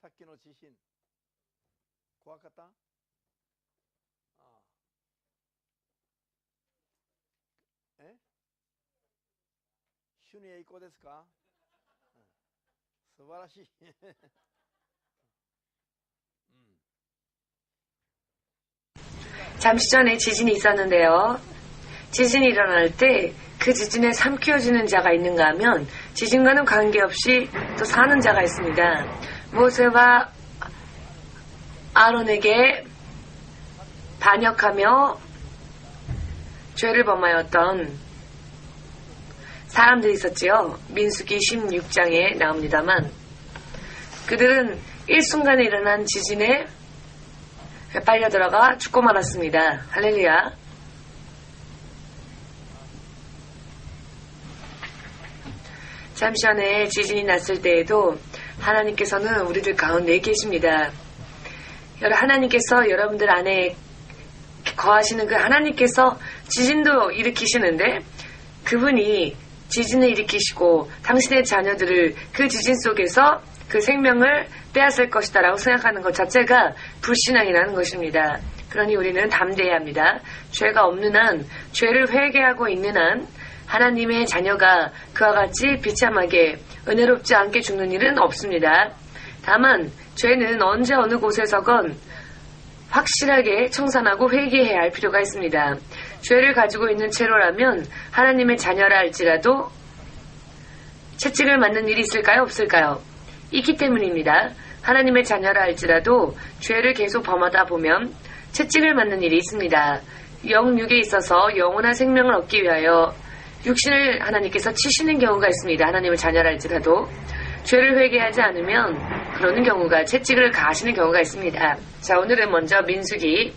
さっきの地震怖かった？え？主に栄光ですか？素晴らしい。잠시 전에 지진이 있었는데요. 지진이 일어날 때 그 지진에 삼키워지는 자가 있는가 하면 지진과는 관계없이 또 사는 자가 있습니다. 모세와 아론에게 반역하며 죄를 범하였던 사람들이 있었지요. 민수기 16장에 나옵니다만 그들은 일순간에 일어난 지진에 빨려 들어가 죽고 말았습니다. 할렐루야. 잠시 전에 지진이 났을 때에도 하나님께서는 우리들 가운데 계십니다. 하나님께서 여러분들 안에 거하시는 그 하나님께서 지진도 일으키시는데 그분이 지진을 일으키시고 당신의 자녀들을 그 지진 속에서 그 생명을 빼앗을 것이다 라고 생각하는 것 자체가 불신앙이라는 것입니다. 그러니 우리는 담대해야 합니다. 죄가 없는 한, 죄를 회개하고 있는 한 하나님의 자녀가 그와 같이 비참하게 은혜롭지 않게 죽는 일은 없습니다. 다만 죄는 언제 어느 곳에서건 확실하게 청산하고 회개해야 할 필요가 있습니다. 죄를 가지고 있는 채로라면 하나님의 자녀라 할지라도 채찍을 맞는 일이 있을까요? 없을까요? 있기 때문입니다. 하나님의 자녀라 할지라도 죄를 계속 범하다 보면 채찍을 맞는 일이 있습니다. 영육에 있어서 영원한 생명을 얻기 위하여 육신을 하나님께서 치시는 경우가 있습니다. 하나님의 자녀라 할지라도 죄를 회개하지 않으면 그러는 경우가 채찍을 가하시는 경우가 있습니다. 자, 오늘은 먼저 민수기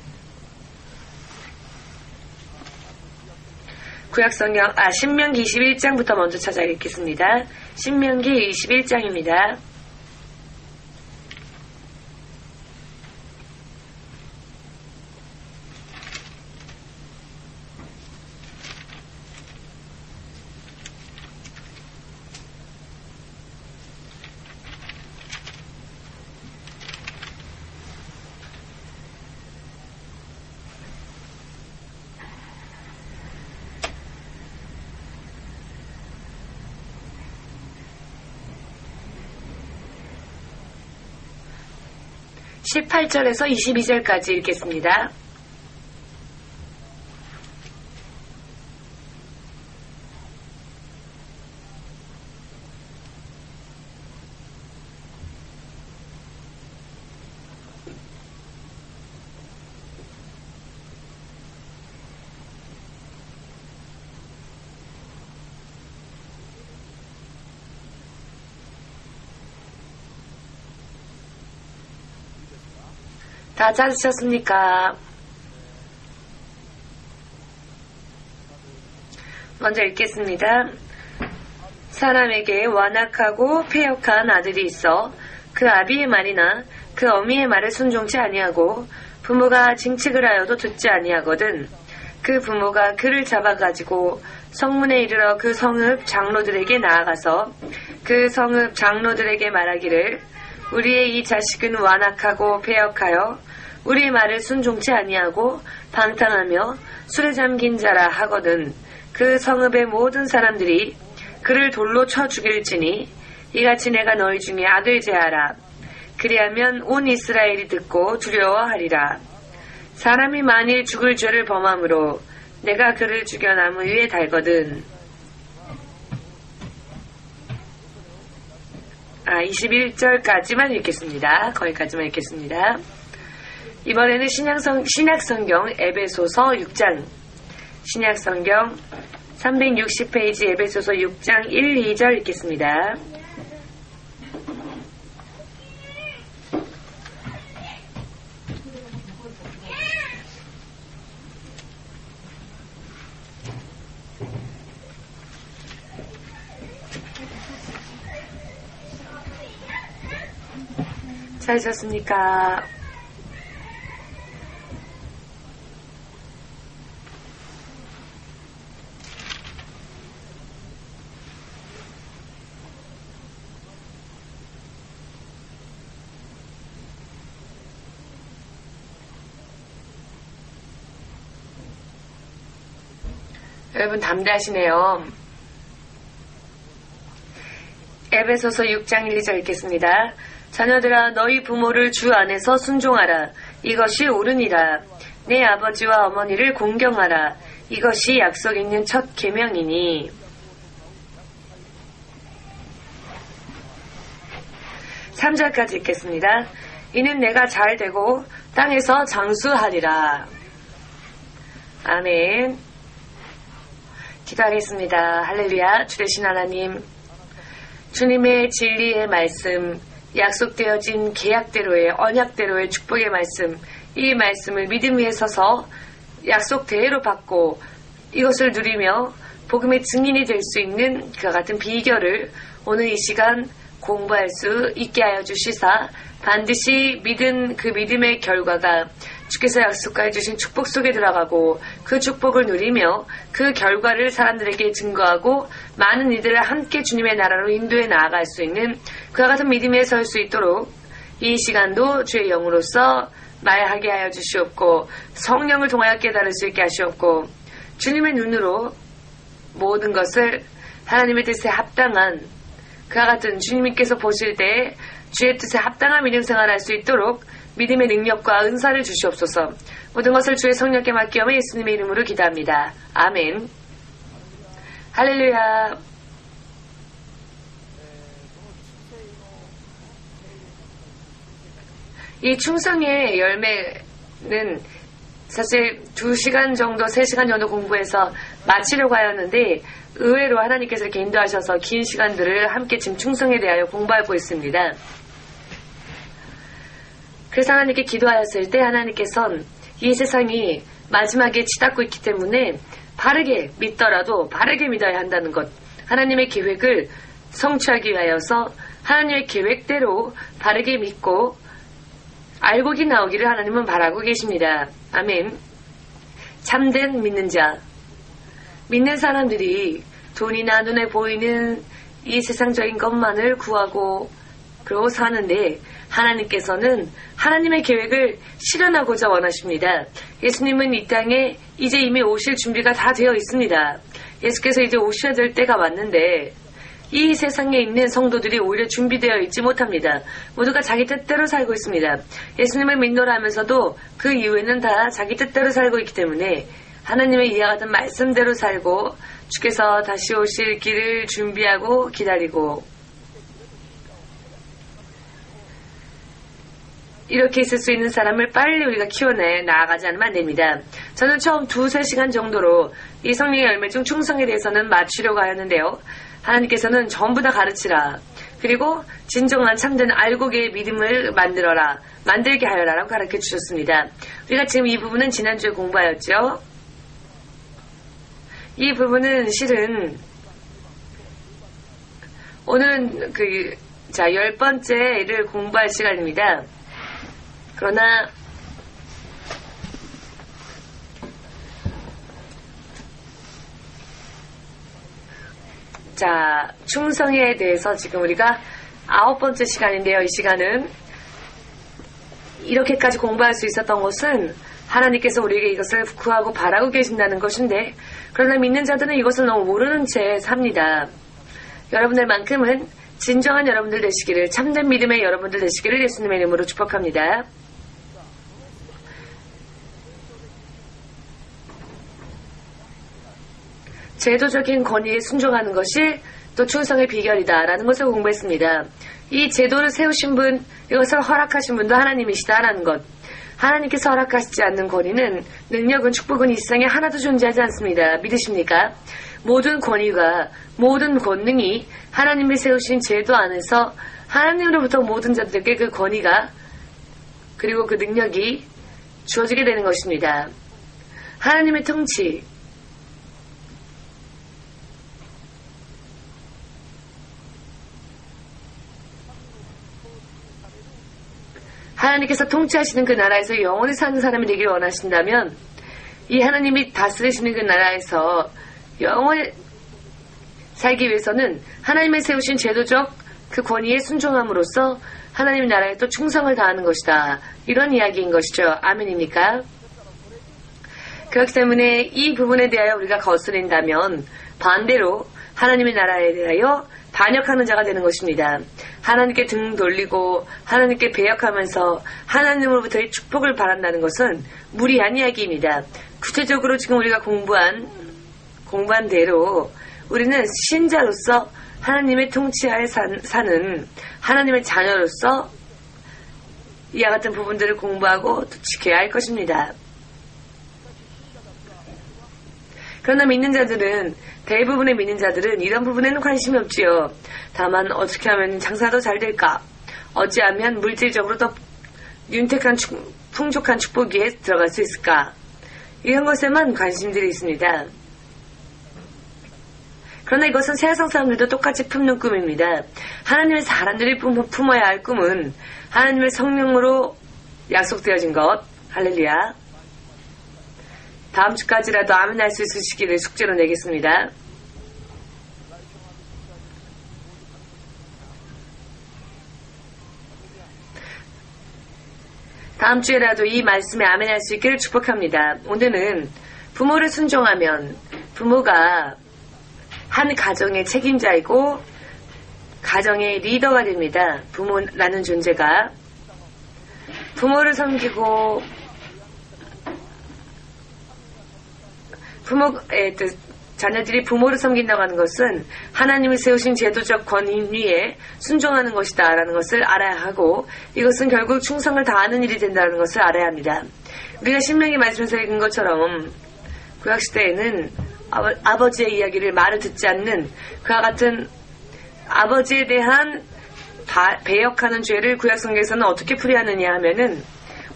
구약성경 신명기 21장부터 먼저 찾아 읽겠습니다. 신명기 21장입니다. 18절에서 22절까지 읽겠습니다. 다 찾으셨습니까? 먼저 읽겠습니다. 사람에게 완악하고 패역한 아들이 있어 그 아비의 말이나 그 어미의 말을 순종치 아니하고 부모가 징책을 하여도 듣지 아니하거든. 그 부모가 그를 잡아가지고 성문에 이르러 그 성읍 장로들에게 나아가서 그 성읍 장로들에게 말하기를 우리의 이 자식은 완악하고 패역하여 우리의 말을 순종치 아니하고 방탕하며 술에 잠긴 자라 하거든. 그 성읍의 모든 사람들이 그를 돌로 쳐 죽일지니 이같이 내가 너희 중에 악을 제하라. 그리하면 온 이스라엘이 듣고 두려워하리라. 사람이 만일 죽을 죄를 범함으로 내가 그를 죽여 나무 위에 달거든. 21절까지만 읽겠습니다. 거기까지만 읽겠습니다. 이번에는 신약성경 에베소서 6장 신약성경 360페이지 에베소서 6장 1, 2절 읽겠습니다. 찾으셨습니까? 여러분 담대하시네요. 에베소서 6장 1, 2절 읽겠습니다. 자녀들아 너희 부모를 주 안에서 순종하라. 이것이 옳으니라. 내 아버지와 어머니를 공경하라. 이것이 약속 있는 첫 계명이니. 3절까지 읽겠습니다. 이는 내가 잘 되고 땅에서 장수하리라. 아멘. 기도하겠습니다. 할렐루야. 주 되신 하나님, 주님의 진리의 말씀, 약속되어진 계약대로의 언약대로의 축복의 말씀, 이 말씀을 믿음 위에 서서 약속대로 받고 이것을 누리며 복음의 증인이 될 수 있는 그와 같은 비결을 오늘 이 시간 공부할 수 있게 하여 주시사 반드시 믿은 그 믿음의 결과가 주께서 약속하여 주신 축복 속에 들어가고 그 축복을 누리며 그 결과를 사람들에게 증거하고 많은 이들을 함께 주님의 나라로 인도해 나아갈 수 있는 그와 같은 믿음에 설 수 있도록 이 시간도 주의 영으로서 말하게 하여 주시옵고 성령을 통하여 깨달을 수 있게 하시옵고 주님의 눈으로 모든 것을 하나님의 뜻에 합당한 그와 같은 주님께서 보실 때 주의 뜻에 합당한 믿음 생활할 수 있도록 믿음의 능력과 은사를 주시옵소서. 모든 것을 주의 성령께 맡기오며 예수님의 이름으로 기도합니다. 아멘. 할렐루야. 이 충성의 열매는 사실 2시간 정도, 3시간 정도 공부해서 마치려고 하였는데 의외로 하나님께서 이렇게 인도하셔서 긴 시간들을 함께 지금 충성에 대하여 공부하고 있습니다. 그래서 하나님께 기도하였을 때 하나님께서는 이 세상이 마지막에 치닫고 있기 때문에 바르게 믿더라도 바르게 믿어야 한다는 것, 하나님의 계획을 성취하기 위하여서 하나님의 계획대로 바르게 믿고 알곡이 나오기를 하나님은 바라고 계십니다. 아멘. 참된 믿는 자, 믿는 사람들이 돈이나 눈에 보이는 이 세상적인 것만을 구하고 그러고 사는데 하나님께서는 하나님의 계획을 실현하고자 원하십니다. 예수님은 이 땅에 이제 이미 오실 준비가 다 되어 있습니다. 예수께서 이제 오셔야 될 때가 왔는데 이 세상에 있는 성도들이 오히려 준비되어 있지 못합니다. 모두가 자기 뜻대로 살고 있습니다. 예수님을 믿노라 하면서도 그 이후에는 다 자기 뜻대로 살고 있기 때문에 하나님의 이와 같은 말씀대로 살고 주께서 다시 오실 길을 준비하고 기다리고 이렇게 있을 수 있는 사람을 빨리 우리가 키워내 나아가지 않으면 안 됩니다. 저는 처음 2-3시간 정도로 이 성령의 열매 중 충성에 대해서는 맞추려고 하였는데요. 하나님께서는 전부 다 가르치라. 그리고 진정한 참된 알곡의 믿음을 만들어라. 만들게 하여라 라고 가르쳐 주셨습니다. 우리가 지금 이 부분은 지난주에 공부하였죠. 이 부분은 실은 오늘은 10번째를 공부할 시간입니다. 그러나 충성에 대해서 지금 우리가 9번째 시간인데요. 이 시간은 이렇게까지 공부할 수 있었던 것은 하나님께서 우리에게 이것을 구하고 바라고 계신다는 것인데 그러나 믿는 자들은 이것을 너무 모르는 채 삽니다. 여러분들만큼은 진정한 여러분들 되시기를, 참된 믿음의 여러분들 되시기를 예수님의 이름으로 축복합니다. 제도적인 권위에 순종하는 것이 또 충성의 비결이다라는 것을 공부했습니다. 이 제도를 세우신 분, 이것을 허락하신 분도 하나님이시다라는 것. 하나님께서 허락하시지 않는 권위는, 능력은, 축복은 이 세상에 하나도 존재하지 않습니다. 믿으십니까? 모든 권위가, 모든 권능이 하나님이 세우신 제도 안에서 하나님으로부터 모든 자들에게 그 권위가 그리고 그 능력이 주어지게 되는 것입니다. 하나님의 통치, 하나님께서 통치하시는 그 나라에서 영원히 사는 사람이 되길 원하신다면 이 하나님이 다스리시는 그 나라에서 영원히 살기 위해서는 하나님의 세우신 제도적 그 권위에 순종함으로써 하나님의 나라에 또 충성을 다하는 것이다. 이런 이야기인 것이죠. 아멘입니까? 그렇기 때문에 이 부분에 대하여 우리가 거스린다면 반대로 하나님의 나라에 대하여 반역하는 자가 되는 것입니다. 하나님께 등 돌리고 하나님께 배역하면서 하나님으로부터의 축복을 바란다는 것은 무리한 이야기입니다. 구체적으로 지금 우리가 공부한 대로 우리는 신자로서 하나님의 통치하에 사는 하나님의 자녀로서 이와 같은 부분들을 공부하고 또 지켜야 할 것입니다. 그러나 대부분의 믿는 자들은 이런 부분에는 관심이 없지요. 다만 어떻게 하면 장사도 잘 될까? 어찌하면 물질적으로 더 윤택한 풍족한 축복에 들어갈 수 있을까? 이런 것에만 관심들이 있습니다. 그러나 이것은 세상 사람들도 똑같이 품는 꿈입니다. 하나님의 사람들이 품어야 할 꿈은 하나님의 성령으로 약속되어진 것. 할렐루야. 다음 주까지라도 아멘 할 수 있으시기를 숙제로 내겠습니다. 다음 주에라도 이 말씀에 아멘 할 수 있기를 축복합니다. 오늘은 부모를 순종하면 부모가 한 가정의 책임자이고 가정의 리더가 됩니다. 부모라는 존재가 부모를 섬기고 자녀들이 부모를 섬긴다고 하는 것은 하나님이 세우신 제도적 권위에 순종하는 것이다 라는 것을 알아야 하고 이것은 결국 충성을 다하는 일이 된다는 것을 알아야 합니다. 우리가 신명기 말씀에서 읽은 것처럼 구약시대에는 아버지의 이야기를 말을 듣지 않는 그와 같은 아버지에 대한 배역하는 죄를 구약성경에서는 어떻게 풀이하느냐 하면은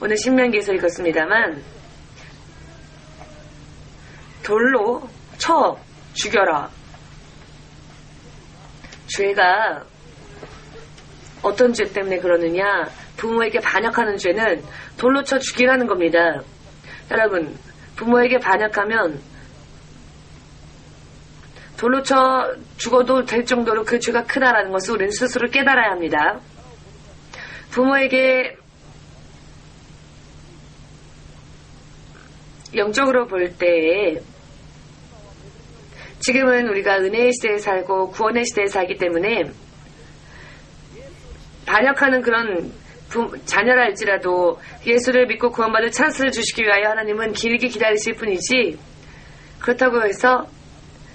오늘 신명기에서 읽었습니다만 돌로 쳐 죽여라. 죄가 어떤 죄 때문에 그러느냐? 부모에게 반역하는 죄는 돌로 쳐 죽이라는 겁니다. 여러분, 부모에게 반역하면 돌로 쳐 죽어도 될 정도로 그 죄가 크다라는 것을 우리는 스스로 깨달아야 합니다. 부모에게 영적으로 볼 때에 지금은 우리가 은혜의 시대에 살고 구원의 시대에 살기 때문에 반역하는 그런 자녀라 할지라도 예수를 믿고 구원받을 찬스를 주시기 위하여 하나님은 길게 기다리실 뿐이지 그렇다고 해서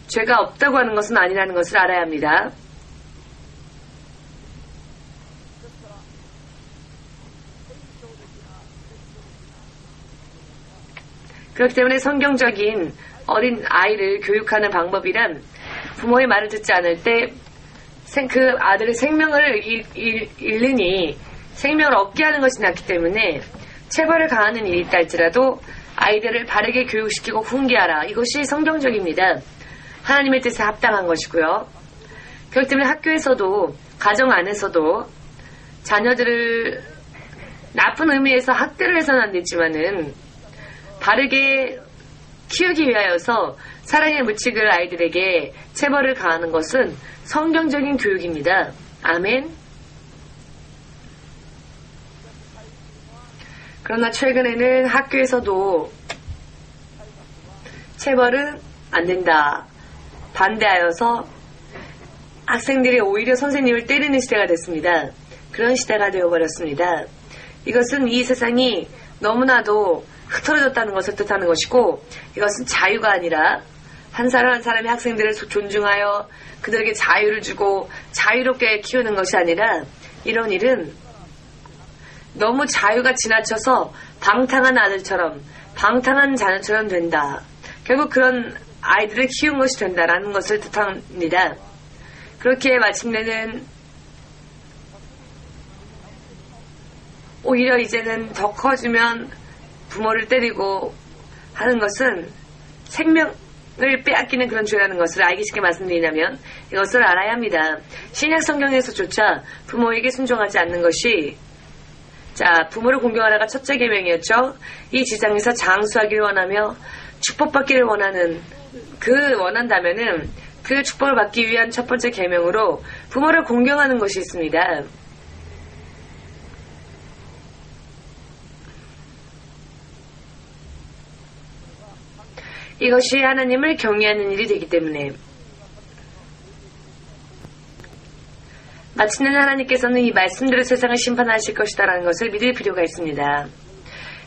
죄가 없다고 하는 것은 아니라는 것을 알아야 합니다. 그렇기 때문에 성경적인 어린 아이를 교육하는 방법이란 부모의 말을 듣지 않을 때 그 아들의 생명을 잃으니 생명을 얻게 하는 것이 낫기 때문에 체벌을 가하는 일이 있다 할지라도 아이들을 바르게 교육시키고 훈계하라. 이것이 성경적입니다. 하나님의 뜻에 합당한 것이고요. 그렇기 때문에 학교에서도 가정 안에서도 자녀들을 나쁜 의미에서 학대를 해서는 안 되지만은 바르게 키우기 위하여서 사랑의 무칙을 아이들에게 체벌을 가하는 것은 성경적인 교육입니다. 아멘. 그러나 최근에는 학교에서도 체벌은 안 된다. 반대하여서 학생들이 오히려 선생님을 때리는 시대가 됐습니다. 그런 시대가 되어버렸습니다. 이것은 이 세상이 너무나도 흐트러졌다는 것을 뜻하는 것이고 이것은 자유가 아니라 한 사람 한 사람의 학생들을 존중하여 그들에게 자유를 주고 자유롭게 키우는 것이 아니라 이런 일은 너무 자유가 지나쳐서 방탕한 아들처럼 방탕한 자녀처럼 된다. 결국 그런 아이들을 키운 것이 된다라는 것을 뜻합니다. 그렇게 마침내는 오히려 이제는 더 커지면 부모를 때리고 하는 것은 생명을 빼앗기는 그런 죄라는 것을 알기 쉽게 말씀드리냐면 이것을 알아야 합니다. 신약 성경에서조차 부모에게 순종하지 않는 것이 부모를 공경하라가 첫째 계명이었죠. 이 지상에서 장수하기를 원하며 축복받기를 원한다면은 그 축복을 받기 위한 첫 번째 계명으로 부모를 공경하는 것이 있습니다. 이것이 하나님을 경외하는 일이 되기 때문에 마침내 하나님께서는 이 말씀대로 세상을 심판하실 것이다라는 것을 믿을 필요가 있습니다.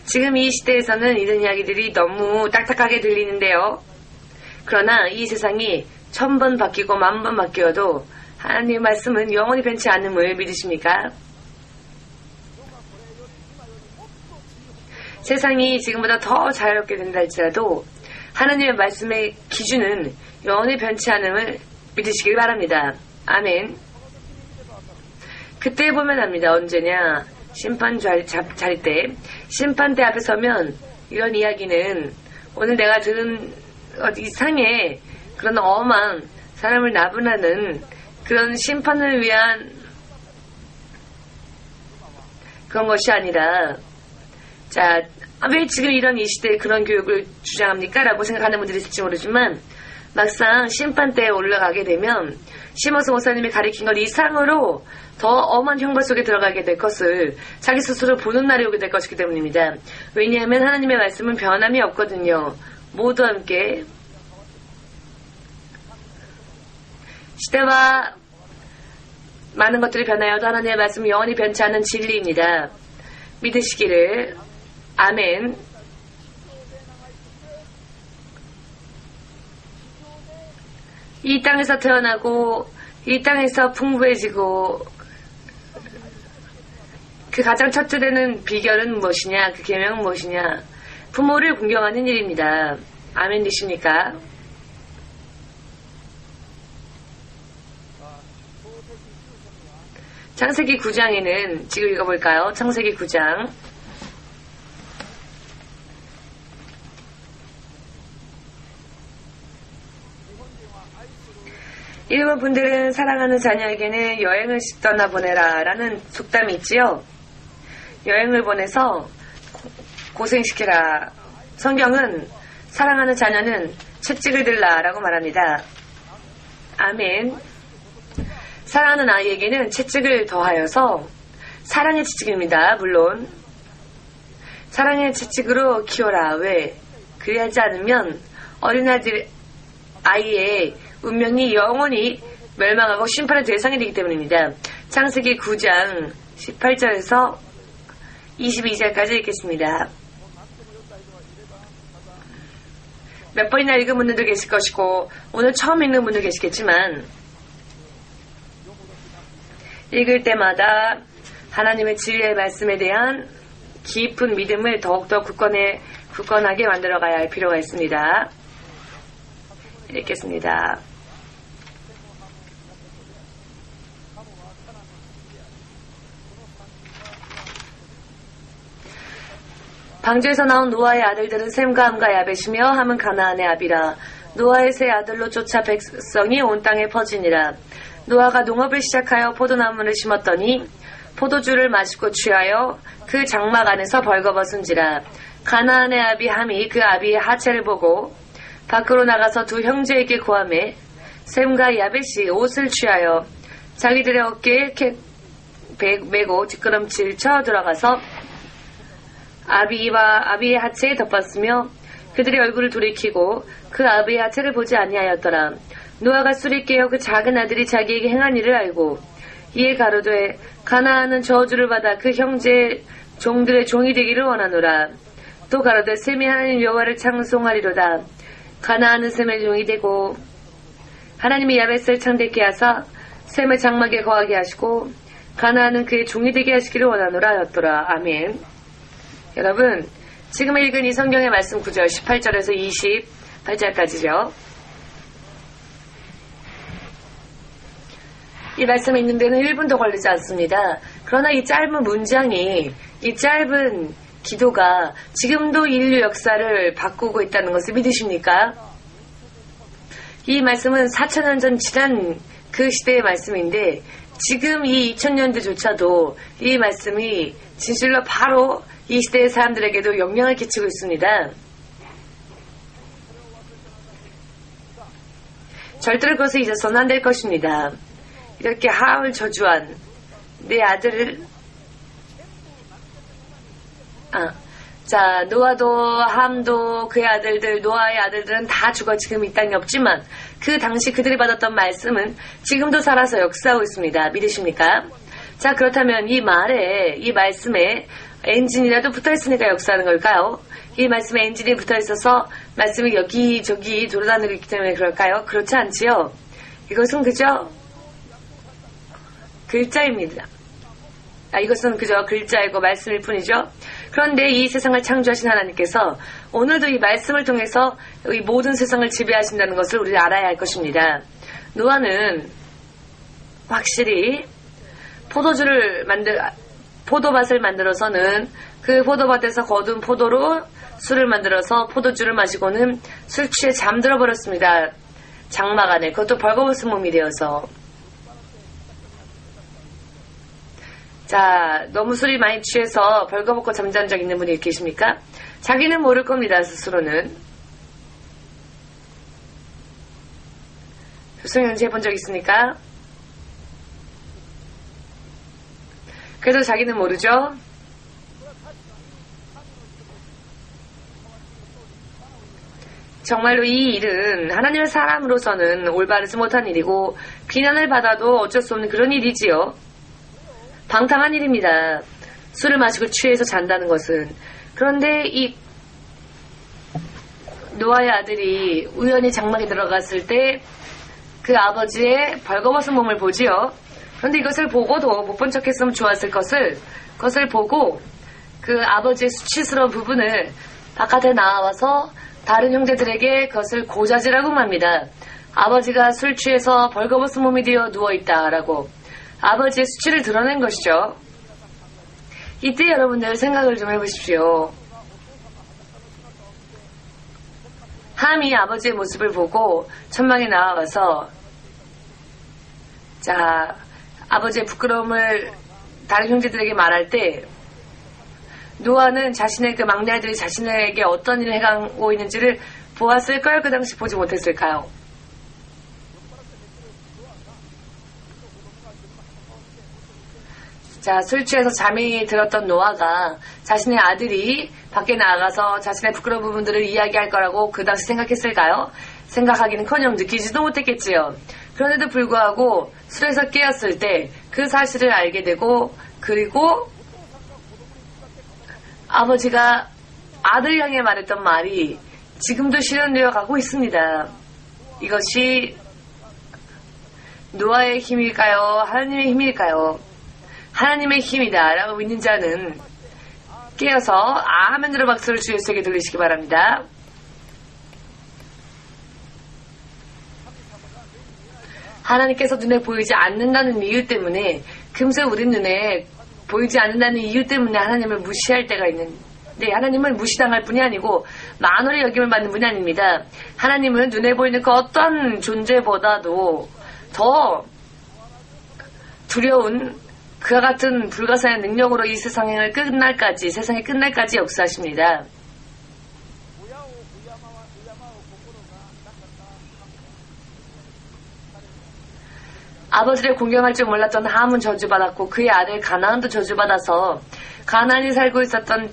지금 이 시대에서는 이런 이야기들이 너무 딱딱하게 들리는데요. 그러나 이 세상이 1000번 바뀌고 10,000번 바뀌어도 하나님의 말씀은 영원히 변치 않음을 믿으십니까? 세상이 지금보다 더 자유롭게 된다 할지라도 하나님의 말씀의 기준은 영원히 변치 않음을 믿으시길 바랍니다. 아멘. 그때 보면 압니다. 언제냐? 심판 자리 때, 심판대 앞에 서면 이런 이야기는 오늘 내가 들은 이상의 그런 엄한 사람을 나분하는 그런 심판을 위한 그런 것이 아니라, 자, 왜 지금 이런 이 시대에 그런 교육을 주장합니까? 라고 생각하는 분들이 있을지 모르지만 막상 심판대에 올라가게 되면 시모스 목사님이 가리킨 것 이상으로 더 엄한 형벌 속에 들어가게 될 것을 자기 스스로 보는 날이 오게 될 것이기 때문입니다. 왜냐하면 하나님의 말씀은 변함이 없거든요. 모두 함께 시대와 많은 것들이 변하여도 하나님의 말씀은 영원히 변치 않는 진리입니다. 믿으시기를. 아멘. 이 땅에서 태어나고 이 땅에서 풍부해지고 그 가장 첫째 되는 비결은 무엇이냐? 그 계명은 무엇이냐? 부모를 공경하는 일입니다. 아멘 되십니까? 창세기 9장에는 지금 읽어볼까요? 창세기 9장 일본 분들은 사랑하는 자녀에게는 여행을 떠나보내라 라는 속담이 있지요. 여행을 보내서 고생시키라. 성경은 사랑하는 자녀는 채찍을 들라 라고 말합니다. 아멘. 사랑하는 아이에게는 채찍을 더하여서 사랑의 채찍입니다. 물론 사랑의 채찍으로 키워라. 왜? 그리하지 않으면 어린아이들 아이의 운명이 영원히 멸망하고 심판의 대상이 되기 때문입니다. 창세기 9장 18절에서 22절까지 읽겠습니다. 몇 번이나 읽은 분들도 계실 것이고 오늘 처음 읽는 분도 계시겠지만 읽을 때마다 하나님의 진리의 말씀에 대한 깊은 믿음을 더욱더 굳건하게 만들어가야 할 필요가 있습니다. 읽겠습니다. 방주에서 나온 노아의 아들들은 셈과 함과 야벳이며 함은 가나안의 아비라. 노아의 세 아들로 쫓아 백성이 온 땅에 퍼지니라. 노아가 농업을 시작하여 포도나무를 심었더니 포도주를 마시고 취하여 그 장막 안에서 벌거벗은지라. 가나안의 아비 함이 그 아비의 하체를 보고 밖으로 나가서 두 형제에게 고하매 셈과 야벳이 옷을 취하여 자기들의 어깨에 메고 뒷걸음질 쳐 들어가서 아비의 하체에 덮었으며 그들의 얼굴을 돌이키고 그 아비의 하체를 보지 아니하였더라. 노아가 술이 깨어 그 작은 아들이 자기에게 행한 일을 알고 이에 가로되 가나안은 저주를 받아 그 형제 종들의 종이 되기를 원하노라. 또 가로되 셈이 하나님 여호와를 찬송하리로다. 가나안은 셈의 종이 되고 하나님이 야벳을 창대케 하사 셈의 장막에 거하게 하시고 가나안은 그의 종이 되게 하시기를 원하노라 하였더라. 아멘. 여러분, 지금 읽은 이 성경의 말씀 9절 18절에서 28절까지죠. 이 말씀이 있는 데는 1분도 걸리지 않습니다. 그러나 이 짧은 문장이, 이 짧은 기도가 지금도 인류 역사를 바꾸고 있다는 것을 믿으십니까? 이 말씀은 4,000년 전 지난 그 시대의 말씀인데 지금 이 2000년대조차도 이 말씀이 진실로 바로 이 시대의 사람들에게도 영향을 끼치고 있습니다. 절대로 그것을 잊어서는 안 될 것입니다. 이렇게 하울 저주한 내 아들을 자, 노아도 함도 그의 아들들, 노아의 아들들은 다 죽어 지금 이 땅에 없지만 그 당시 그들이 받았던 말씀은 지금도 살아서 역사하고 있습니다. 믿으십니까? 자, 그렇다면 이 말에, 이 말씀에 엔진이라도 붙어있으니까 역사하는 걸까요? 이 말씀에 엔진이 붙어있어서 말씀이 여기저기 돌아다니고 있기 때문에 그럴까요? 그렇지 않지요. 이것은 그저 글자입니다. 이것은 그저 글자이고 말씀일 뿐이죠. 그런데 이 세상을 창조하신 하나님께서 오늘도 이 말씀을 통해서 이 모든 세상을 지배하신다는 것을 우리가 알아야 할 것입니다. 노아는 확실히 포도밭을 만들어서는 그 포도밭에서 거둔 포도로 술을 만들어서 포도주를 마시고는 술 취해 잠들어 버렸습니다. 장막 안에. 그것도 벌거벗은 몸이 되어서. 자, 너무 술이 많이 취해서 벌거벗고 잠자는 적 있는 분이 계십니까? 자기는 모를 겁니다, 스스로는. 교수님 해본 적 있습니까? 그래도 자기는 모르죠? 정말로 이 일은 하나님의 사람으로서는 올바르지 못한 일이고 비난을 받아도 어쩔 수 없는 그런 일이지요. 방탕한 일입니다. 술을 마시고 취해서 잔다는 것은. 그런데 이 노아의 아들이 우연히 장막에 들어갔을 때 그 아버지의 벌거벗은 몸을 보지요. 그런데 이것을 보고도 못 본 척했으면 좋았을 그것을 보고 그 아버지의 수치스러운 부분을 바깥에 나와서 다른 형제들에게 그것을 고자질하고 맙니다. 아버지가 술 취해서 벌거벗은 몸이 되어 누워있다라고 아버지의 수치를 드러낸 것이죠. 이때 여러분들 생각을 좀 해보십시오. 함이 아버지의 모습을 보고 천막에 나와서 자, 아버지의 부끄러움을 다른 형제들에게 말할 때 노아는 자신의 그 막내 아들이 자신에게 어떤 일을 해가고 있는지를 보았을까요? 그 당시 보지 못했을까요? 자, 술 취해서 잠이 들었던 노아가 자신의 아들이 밖에 나가서 자신의 부끄러운 부분들을 이야기할 거라고 그 당시 생각했을까요? 생각하기는커녕 느끼지도 못했겠지요. 그런데도 불구하고 술에서 깨었을 때 그 사실을 알게 되고 그리고 아버지가 아들 향해 말했던 말이 지금도 실현되어 가고 있습니다. 이것이 노아의 힘일까요? 하나님의 힘일까요? 하나님의 힘이다 라고 믿는 자는 깨어서 아멘으로 박수를 주 예수에게 돌리시기 바랍니다. 하나님께서 눈에 보이지 않는다는 이유 때문에 금세 우리 눈에 보이지 않는다는 이유 때문에 하나님을 무시할 때가 있는데 하나님을 무시당할 뿐이 아니고 만월의 여김을 받는 분이 아닙니다. 하나님은 눈에 보이는 그 어떤 존재보다도 더 두려운 그와 같은 불가사의 능력으로 이 세상이 끝날까지 역사하십니다. 아버지를 공경할 줄 몰랐던 함은 저주받았고 그의 아들 가나안도 저주받아서 가나안이 살고 있었던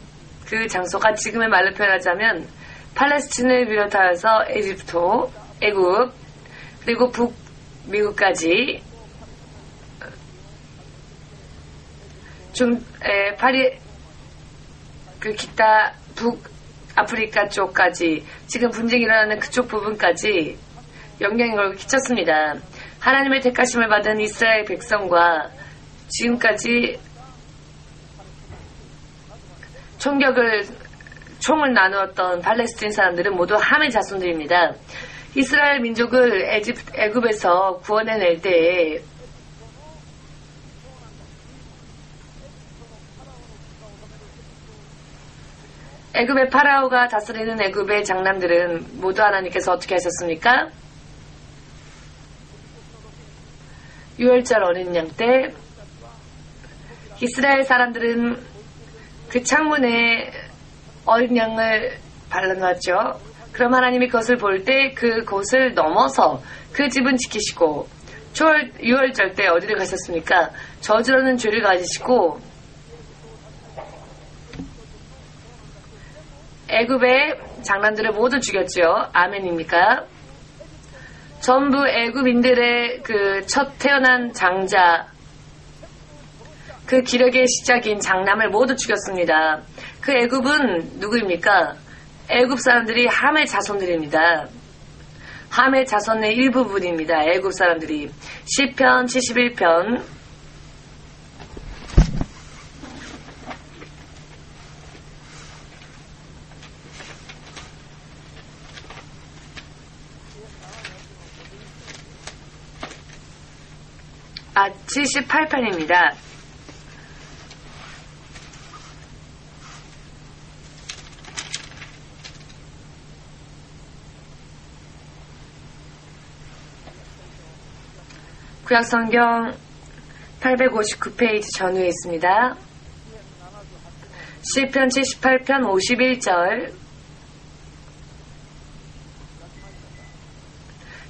그 장소가 지금의 말로 표현하자면 팔레스틴을 비롯하여서 애굽 그리고 북미국까지 기타 북아프리카 쪽까지 지금 분쟁이 일어나는 그쪽 부분까지 영향을 끼쳤습니다. 하나님의 택하심을 받은 이스라엘 백성과 지금까지 총을 나누었던 팔레스틴 사람들은 모두 함의 자손들입니다. 이스라엘 민족을 애굽에서 구원해낼 때에 애굽의 파라오가 다스리는 애굽의 장남들은 모두 하나님께서 어떻게 하셨습니까? 유월절 어린 양 때 이스라엘 사람들은 그 창문에 어린 양을 발라놨죠. 그럼 하나님이 그것을 볼 때 그곳을 넘어서 그 집은 지키시고 유월절 때 어디를 가셨습니까? 저주라는 죄를 가지시고 애굽의 장남들을 모두 죽였죠. 아멘입니까? 전부 애굽인들의 그 첫 태어난 장자, 그 기력의 시작인 장남을 모두 죽였습니다. 그 애굽은 누구입니까? 애굽 사람들이 함의 자손들입니다. 함의 자손의 일부분입니다. 애굽 사람들이. 시편 71편 78편입니다. 구약성경 859페이지 전후에 있습니다. 시편 78편 51절.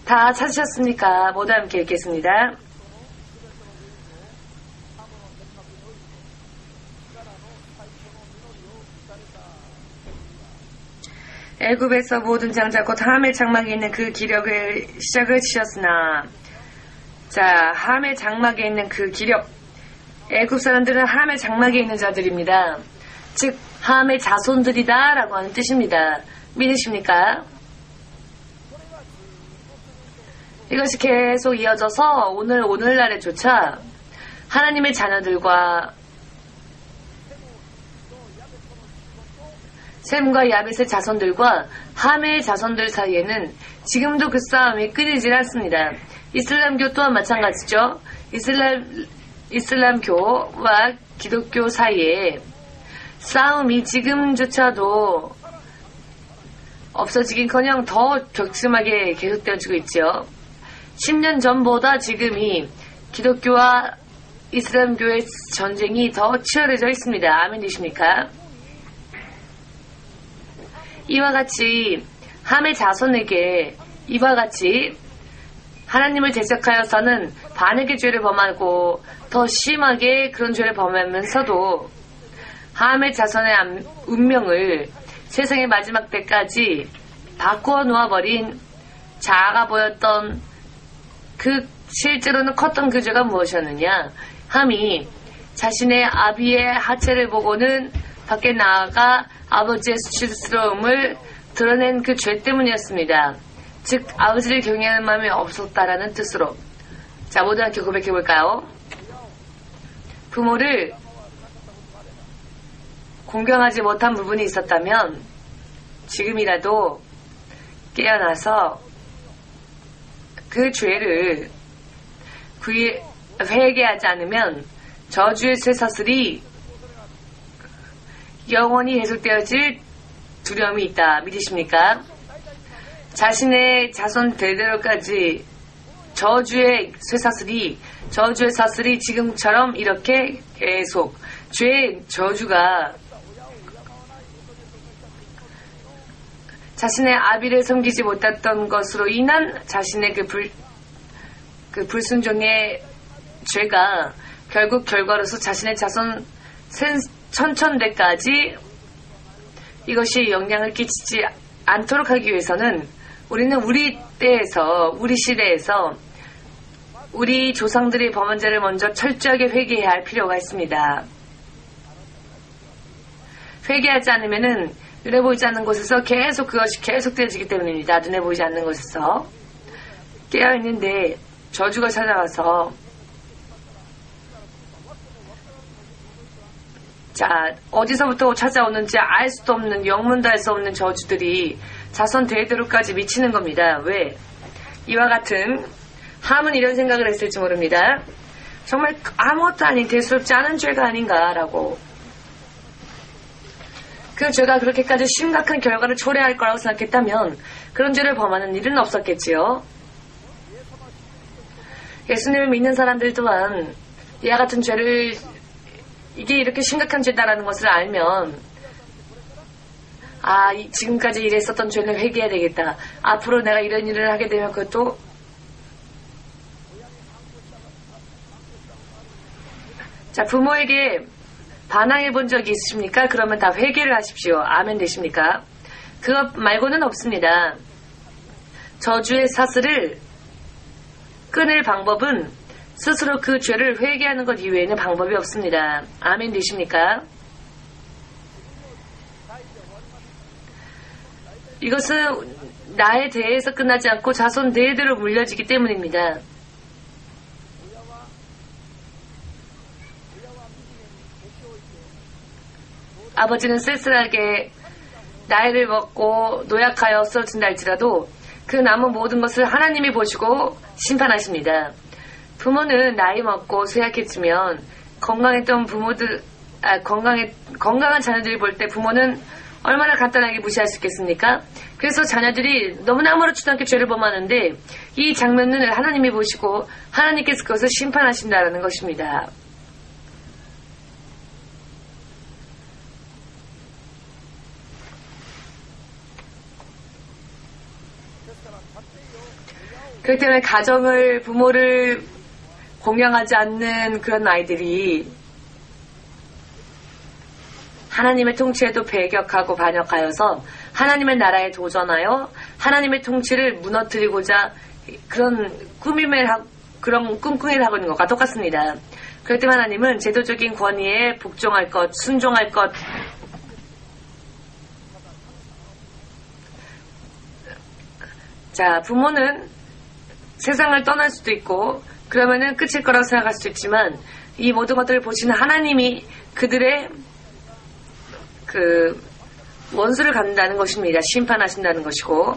다 찾으셨습니까? 모두 함께 읽겠습니다. 애굽에서 모든 장자 곧 함의 장막에 있는 그 기력을 시작을 치셨으나, 자, 함의 장막에 있는 그 기력, 애굽 사람들은 함의 장막에 있는 자들입니다. 즉 함의 자손들이다 라고 하는 뜻입니다. 믿으십니까? 이것이 계속 이어져서 오늘날에조차 하나님의 자녀들과 셈과 야벳의 자손들과 함의 자손들 사이에는 지금도 그 싸움이 끊이질 않습니다. 이슬람교 또한 마찬가지죠. 이슬람교와 기독교 사이에 싸움이 지금조차도 없어지긴커녕 더 격심하게 계속되어지고 있죠. 10년 전보다 지금이 기독교와 이슬람교의 전쟁이 더 치열해져 있습니다. 아멘이십니까? 이와 같이 함의 자손에게 이와 같이 하나님을 대적하여서는 반역의 죄를 범하고 더 심하게 그런 죄를 범하면서도 함의 자손의 운명을 세상의 마지막 때까지 바꾸어 놓아버린 자아가 보였던 그 실제로는 컸던 그 죄가 무엇이었느냐? 함이 자신의 아비의 하체를 보고는 밖에 나아가 아버지의 수치스러움을 드러낸 그 죄 때문이었습니다. 즉 아버지를 경외하는 마음이 없었다라는 뜻으로. 자, 모두 함께 고백해볼까요? 부모를 공경하지 못한 부분이 있었다면 지금이라도 깨어나서 그 죄를 회개하지 않으면 저주의 쇠사슬이 영원히 계속되어질 두려움이 있다. 믿으십니까? 자신의 자손 대대로까지 저주의 사슬이 지금처럼 이렇게 계속 죄의 저주가 자신의 아비를 섬기지 못했던 것으로 인한 자신의 그 불순종의 죄가 결국 결과로서 자신의 자손 천천대까지 이것이 영향을 끼치지 않도록 하기 위해서는 우리는 우리 때에서, 우리 시대에서 우리 조상들의 범한 죄를 먼저 철저하게 회개해야 할 필요가 있습니다. 회개하지 않으면은 눈에 보이지 않는 곳에서 계속 그것이 계속되어지기 때문입니다. 눈에 보이지 않는 곳에서 깨어있는데 저주가 찾아와서, 자, 어디서부터 찾아오는지 알 수도 없는, 영문도 알 수 없는 저주들이 자손 대대로까지 미치는 겁니다. 왜? 이와 같은 함은 이런 생각을 했을지 모릅니다. 정말 아무것도 아닌 대수롭지 않은 죄가 아닌가라고. 그 죄가 그렇게까지 심각한 결과를 초래할 거라고 생각했다면 그런 죄를 범하는 일은 없었겠지요. 예수님을 믿는 사람들 또한 이와 같은 죄를, 이게 이렇게 심각한 죄다라는 것을 알면, 아, 지금까지 이랬었던 죄는 회개해야 되겠다. 앞으로 내가 이런 일을 하게 되면 그것도, 자, 부모에게 반항해 본 적이 있으십니까? 그러면 다 회개를 하십시오. 아멘 되십니까? 그것 말고는 없습니다. 저주의 사슬을 끊을 방법은 스스로 그 죄를 회개하는 것 이외에는 방법이 없습니다. 아멘 되십니까? 이것은 나에 대해서 끝나지 않고 자손 대대로 물려지기 때문입니다. 아버지는 쓸쓸하게 나이를 먹고 노약하여 쓰러진다 할지라도 그 남은 모든 것을 하나님이 보시고 심판하십니다. 부모는 나이 먹고 쇠약해지면 건강했던 건강한 자녀들이 볼 때 부모는 얼마나 간단하게 무시할 수 있겠습니까? 그래서 자녀들이 너무나 아무렇지도 않게 죄를 범하는데 이 장면을 하나님이 보시고 하나님께서 그것을 심판하신다는 것입니다. 그렇기 때문에 가정을, 부모를 공경하지 않는 그런 아이들이 하나님의 통치에도 배격하고 반역하여서 하나님의 나라에 도전하여 하나님의 통치를 무너뜨리고자 그런 그런 꿍꿍이를 하고 있는 것과 똑같습니다. 그렇기 때문에 하나님은 제도적인 권위에 복종할 것, 순종할 것, 자, 부모는 세상을 떠날 수도 있고 그러면은 끝일 거라고 생각할 수도 있지만 이 모든 것들을 보시는 하나님이 그들의 그 원수를 갚는다는 것입니다. 심판하신다는 것이고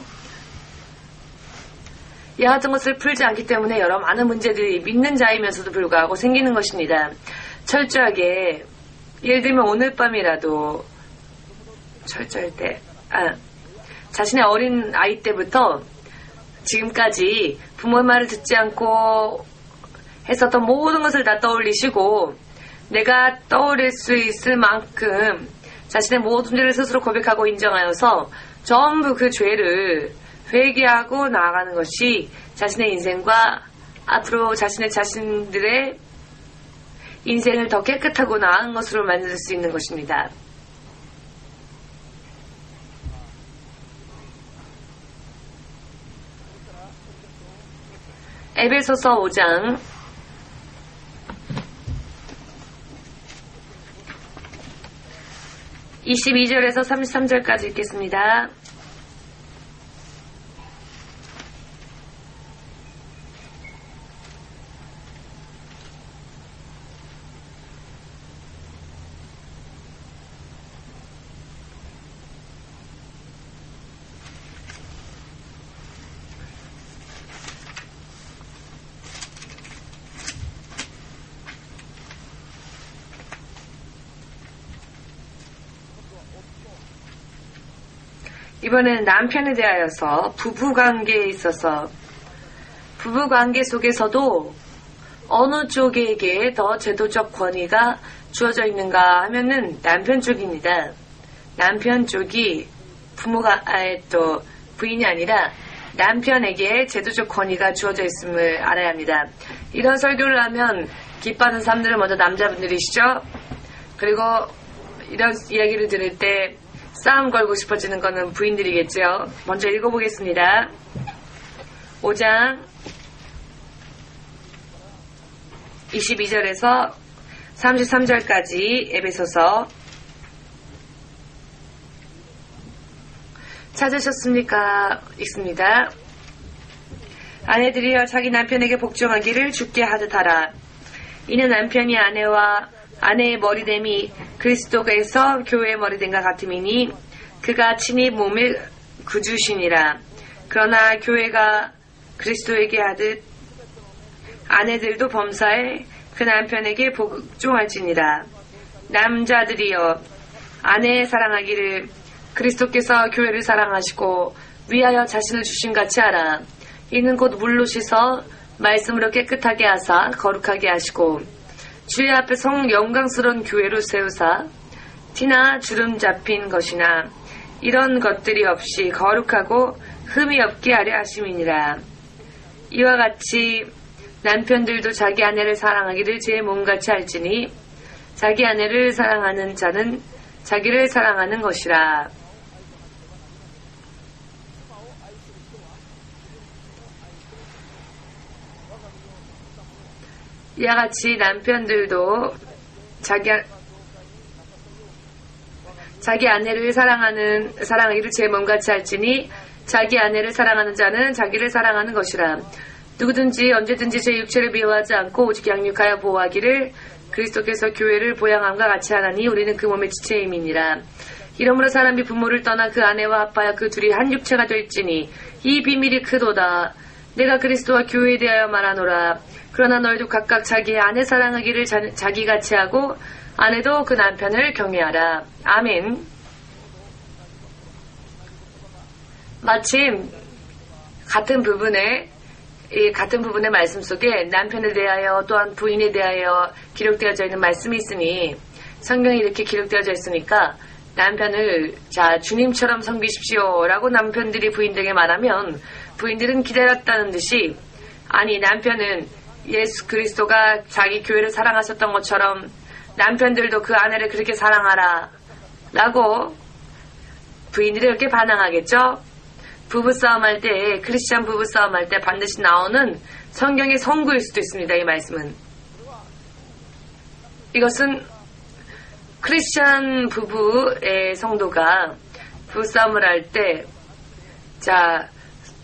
이와 같은 것을 풀지 않기 때문에 여러 많은 문제들이 믿는 자이면서도 불구하고 생기는 것입니다. 철저하게 예를 들면 오늘 밤이라도 철저할 때 자신의 어린 아이 때부터 지금까지 부모의 말을 듣지 않고 했었던 모든 것을 다 떠올리시고 내가 떠올릴 수 있을 만큼 자신의 모든 죄를 스스로 고백하고 인정하여서 전부 그 죄를 회개하고 나아가는 것이 자신의 인생과 앞으로 자신들의 인생을 더 깨끗하고 나은 것으로 만들 수 있는 것입니다. 에베소서 5장 22절에서 33절까지 읽겠습니다. 이번에는 남편에 대하여서 부부관계에 있어서 부부관계 속에서도 어느 쪽에게 더 제도적 권위가 주어져 있는가 하면은 남편 쪽입니다. 남편 쪽이 또 부인이 아니라 남편에게 제도적 권위가 주어져 있음을 알아야 합니다. 이런 설교를 하면 기뻐하는 사람들은 먼저 남자분들이시죠. 그리고 이런 이야기를 들을 때 싸움 걸고 싶어지는 것은 부인들이겠죠. 먼저 읽어보겠습니다. 5장 22절에서 33절까지 에베소서 찾으셨습니까? 읽습니다. 아내들이여 자기 남편에게 복종하기를 주께 하듯 하라. 이는 남편이 아내와 아내의 머리됨이 그리스도께서 교회의 머리됨과 같음이니 그가 친히 몸의 구주시니라. 그러나 교회가 그리스도에게 하듯 아내들도 범사에 그 남편에게 복종할지니라. 남자들이여 아내 사랑하기를 그리스도께서 교회를 사랑하시고 위하여 자신을 주심같이 하라. 이는 곧 물로 씻어 말씀으로 깨끗하게 하사 거룩하게 하시고 주의 앞에 영광스러운 교회로 세우사 티나 주름 잡힌 것이나 이런 것들이 없이 거룩하고 흠이 없게 하려 하심이니라. 이와 같이 남편들도 자기 아내를 사랑하기를 제 몸같이 할지니 자기 아내를 사랑하는 자는 자기를 사랑하는 것이라. 이와 같이 남편들도 자기 아내를 사랑을 이루체 몸같이 할지니 자기 아내를 사랑하는 자는 자기를 사랑하는 것이라. 누구든지 언제든지 제 육체를 미워하지 않고 오직 양육하여 보호하기를 그리스도께서 교회를 보양함과 같이 하나니 우리는 그 몸의 지체임이니라. 이러므로 사람이 부모를 떠나 그 아내와 합하여 그 둘이 한 육체가 될지니 이 비밀이 크도다. 내가 그리스도와 교회에 대하여 말하노라. 그러나 너희도 각각 자기의 아내 사랑하기를 자기같이 하고 아내도 그 남편을 경외하라. 아멘. 마침 같은 부분의 말씀 속에 남편에 대하여 또한 부인에 대하여 기록되어져 있는 말씀이 있으니 성경이 이렇게 기록되어져 있으니까 남편을 주님처럼 섬기십시오 라고 남편들이 부인들에게 말하면 부인들은 기다렸다는 듯이 아니 남편은 예수 그리스도가 자기 교회를 사랑하셨던 것처럼 남편들도 그 아내를 그렇게 사랑하라 라고 부인들이 그렇게 반항하겠죠. 부부싸움할 때 크리스찬 부부싸움할 때 반드시 나오는 성경의 선구일 수도 있습니다. 이 말씀은 이것은 크리스찬 부부의 성도가 부부싸움을 할 때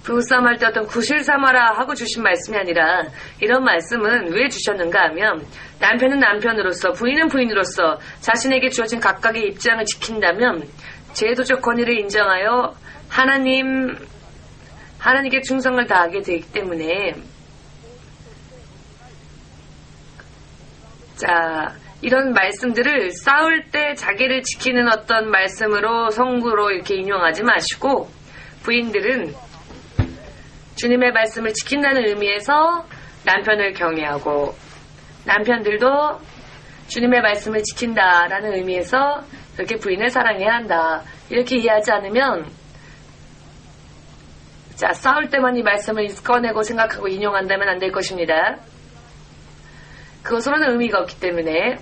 부부싸움할 때 어떤 구실 삼아라 하고 주신 말씀이 아니라 이런 말씀은 왜 주셨는가 하면 남편은 남편으로서 부인은 부인으로서 자신에게 주어진 각각의 입장을 지킨다면 제도적 권위를 인정하여 하나님께 충성을 다하게 되기 때문에 이런 말씀들을 싸울 때 자기를 지키는 어떤 말씀으로 성구로 이렇게 인용하지 마시고 부인들은 주님의 말씀을 지킨다는 의미에서 남편을 경외하고 남편들도 주님의 말씀을 지킨다라는 의미에서 그렇게 부인을 사랑해야 한다. 이렇게 이해하지 않으면 싸울 때만 이 말씀을 꺼내고 생각하고 인용한다면 안 될 것입니다. 그것으로는 의미가 없기 때문에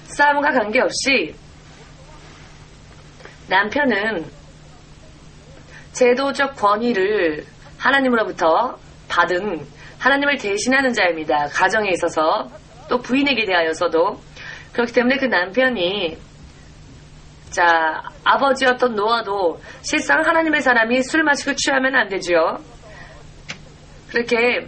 싸움과 관계없이 남편은 제도적 권위를 하나님으로부터 받은 하나님을 대신하는 자입니다. 가정에 있어서 또 부인에게 대하여서도 그렇기 때문에 그 남편이 아버지였던 노아도 실상 하나님의 사람이 술 마시고 취하면 안 되지요. 그렇게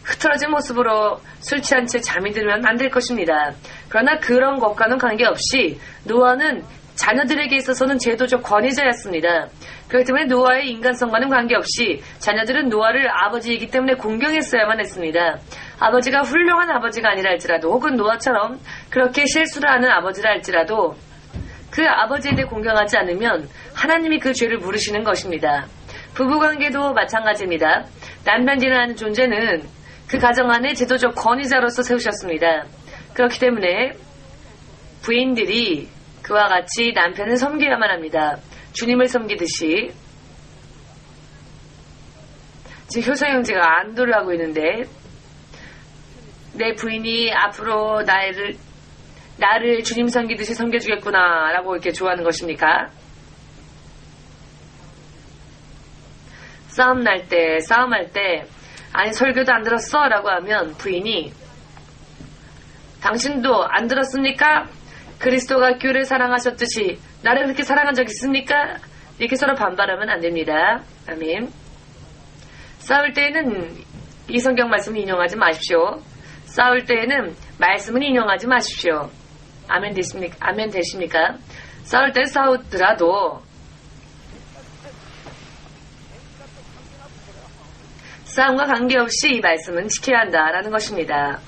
흐트러진 모습으로 술 취한 채 잠이 들면 안 될 것입니다. 그러나 그런 것과는 관계없이 노아는 자녀들에게 있어서는 제도적 권위자였습니다. 그렇기 때문에 노아의 인간성과는 관계없이 자녀들은 노아를 아버지이기 때문에 공경했어야만 했습니다. 아버지가 훌륭한 아버지가 아니라 할지라도 혹은 노아처럼 그렇게 실수를 하는 아버지라 할지라도 그 아버지에 대해 공경하지 않으면 하나님이 그 죄를 물으시는 것입니다. 부부관계도 마찬가지입니다. 남편이라는 존재는 그 가정 안에 제도적 권위자로서 세우셨습니다. 그렇기 때문에 부인들이 그와 같이 남편을 섬겨야만 합니다. 주님을 섬기듯이. 지금 효성 형제가 안도를 하고 있는데 내 부인이 앞으로 나를 주님 섬기듯이 섬겨주겠구나 라고 이렇게 좋아하는 것입니까? 싸움할 때 아니 설교도 안 들었어 라고 하면 부인이 당신도 안 들었습니까? 그리스도가 교회를 사랑하셨듯이 나를 그렇게 사랑한 적 있습니까? 이렇게 서로 반발하면 안 됩니다. 아멘. 싸울 때에는 이 성경 말씀을 인용하지 마십시오. 싸울 때에는 말씀은 인용하지 마십시오. 아멘 되십니까? 싸울 때 싸우더라도 싸움과 관계없이 이 말씀은 지켜야 한다라는 것입니다.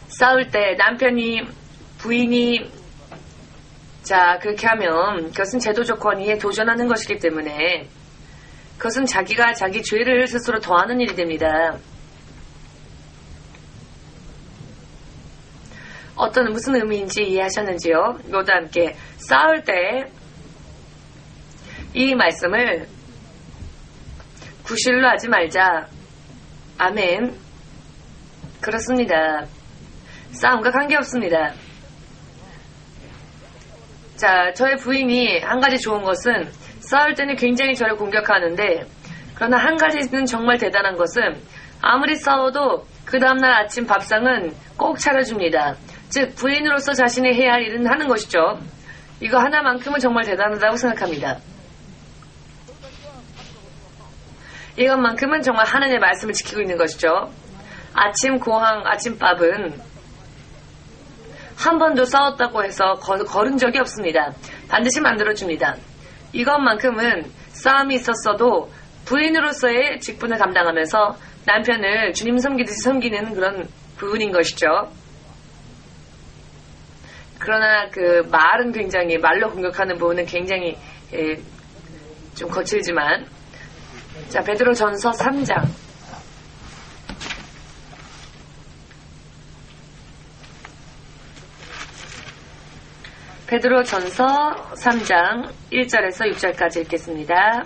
싸울 때 부인이 그렇게 하면 그것은 제도적 권위에 도전하는 것이기 때문에 그것은 자기가 자기 죄를 스스로 더하는 일이 됩니다. 무슨 의미인지 이해하셨는지요? 이것도 함께 싸울 때 이 말씀을 구실로 하지 말자. 아멘. 그렇습니다. 싸움과 관계없습니다. 저의 부인이 한 가지 좋은 것은 싸울 때는 굉장히 저를 공격하는데 그러나 한 가지는 정말 대단한 것은 아무리 싸워도 그 다음날 아침 밥상은 꼭 차려줍니다. 즉 부인으로서 자신이 해야 할 일은 하는 것이죠. 이거 하나만큼은 정말 대단하다고 생각합니다. 이것만큼은 정말 하나님의 말씀을 지키고 있는 것이죠. 아침 고항 아침밥은 한 번도 싸웠다고 해서 거른 적이 없습니다. 반드시 만들어줍니다. 이것만큼은 싸움이 있었어도 부인으로서의 직분을 감당하면서 남편을 주님 섬기듯이 섬기는 그런 부분인 것이죠. 그러나 그 말은 굉장히 말로 공격하는 부분은 굉장히 좀 거칠지만 자 베드로전서 3장 베드로전서 3장 1절에서 6절까지 읽겠습니다.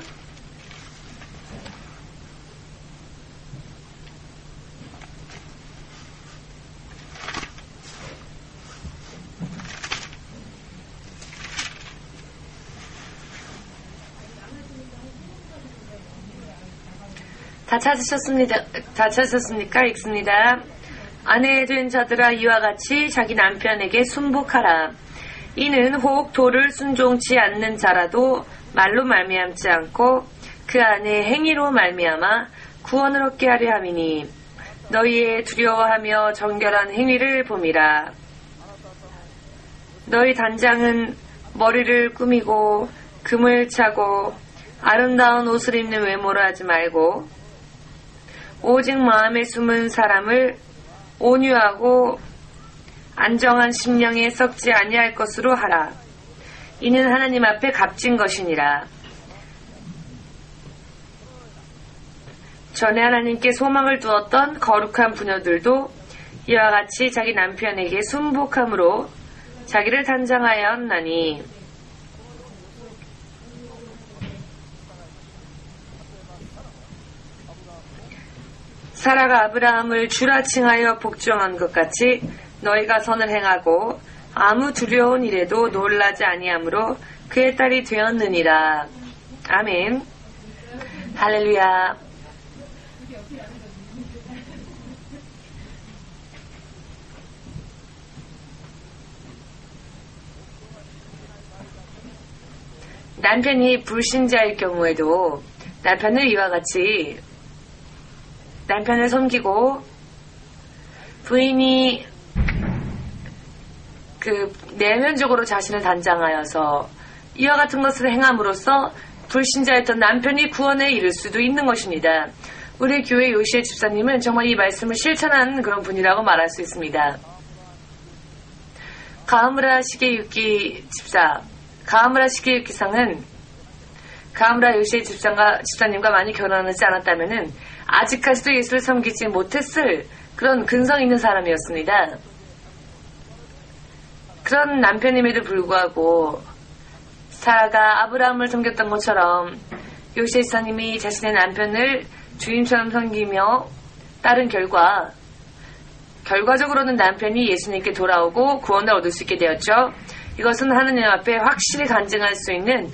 다 찾으셨습니까? 읽습니다. 아내 된 자들아 이와 같이 자기 남편에게 순복하라. 이는 혹 도를 순종치 않는 자라도 말로 말미암지 않고 그 안에 행위로 말미암아 구원을 얻게 하려 함이니 너희의 두려워하며 정결한 행위를 봄이라. 너희 단장은 머리를 꾸미고 금을 차고 아름다운 옷을 입는 외모로 하지 말고 오직 마음에 숨은 사람을 온유하고 안정한 심령에 썩지 아니할 것으로 하라. 이는 하나님 앞에 값진 것이니라. 전에 하나님께 소망을 두었던 거룩한 부녀들도 이와 같이 자기 남편에게 순복함으로 자기를 단장하였나니 사라가 아브라함을 주라 칭하여 복종한 것 같이 너희가 선을 행하고 아무 두려운 일에도 놀라지 아니하므로 그의 딸이 되었느니라. 아멘. 할렐루야. 남편이 불신자일 경우에도 남편을 이와 같이 남편을 섬기고 부인이 내면적으로 자신을 단장하여서 이와 같은 것을 행함으로써 불신자였던 남편이 구원에 이를 수도 있는 것입니다. 우리 교회 요시의 집사님은 정말 이 말씀을 실천한 그런 분이라고 말할 수 있습니다. 가하무라 시게유키 집사, 가하무라 시게유키상은 가하무라 요시의 집사님과 많이 결혼하지 않았다면은 아직까지도 예수를 섬기지 못했을 그런 근성 있는 사람이었습니다. 그런 남편임에도 불구하고 사라가 아브라함을 섬겼던 것처럼 요시의 집사님이 자신의 남편을 주님처럼 섬기며 따른 결과적으로는 남편이 예수님께 돌아오고 구원을 얻을 수 있게 되었죠. 이것은 하느님 앞에 확실히 간증할 수 있는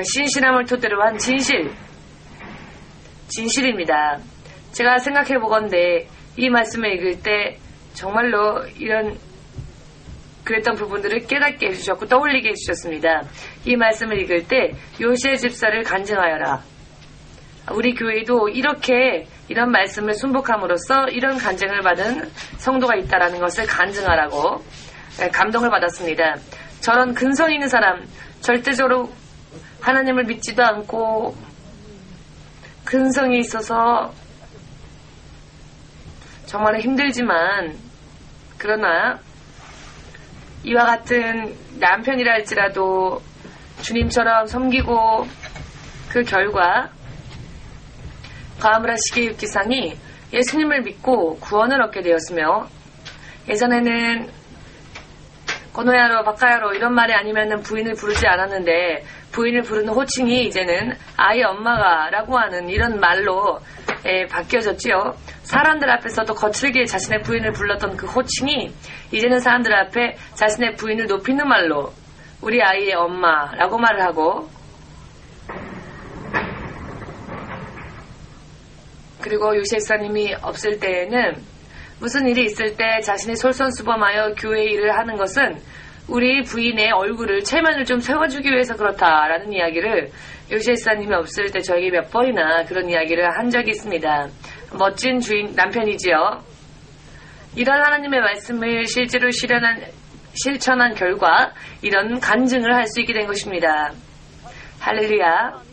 신실함을 토대로 한 진실입니다. 제가 생각해 보건대 이 말씀을 읽을 때 정말로 그랬던 부분들을 깨닫게 해주셨고 떠올리게 해주셨습니다. 이 말씀을 읽을 때 요시의 집사를 간증하여라. 우리 교회도 이런 말씀을 순복함으로써 이런 간증을 받은 성도가 있다라는 것을 간증하라고 감동을 받았습니다. 저런 근성 있는 사람, 절대적으로 하나님을 믿지도 않고 근성이 있어서 정말 힘들지만 그러나 이와 같은 남편이라 할지라도 주님처럼 섬기고 그 결과 가하무라 시게유키상이 예수님을 믿고 구원을 얻게 되었으며 예전에는 고노야로 바카야로 이런 말이 아니면 부인을 부르지 않았는데 부인을 부르는 호칭이 이제는 아이 엄마가 라고 하는 이런 말로 바뀌어졌지요. 사람들 앞에서도 거칠게 자신의 부인을 불렀던 그 호칭이 이제는 사람들 앞에 자신의 부인을 높이는 말로 우리 아이의 엄마라고 말을 하고 그리고 요셉사님이 없을 때에는 무슨 일이 있을 때 자신이 솔선수범하여 교회 일을 하는 것은 우리 부인의 얼굴을 체면을 좀 세워주기 위해서 그렇다라는 이야기를 요셉사님이 없을 때 저에게 몇 번이나 그런 이야기를 한 적이 있습니다. 멋진 주인 남편이지요. 이런 하나님의 말씀을 실제로 실천한 결과 이런 간증을 할 수 있게 된 것입니다. 할렐루야.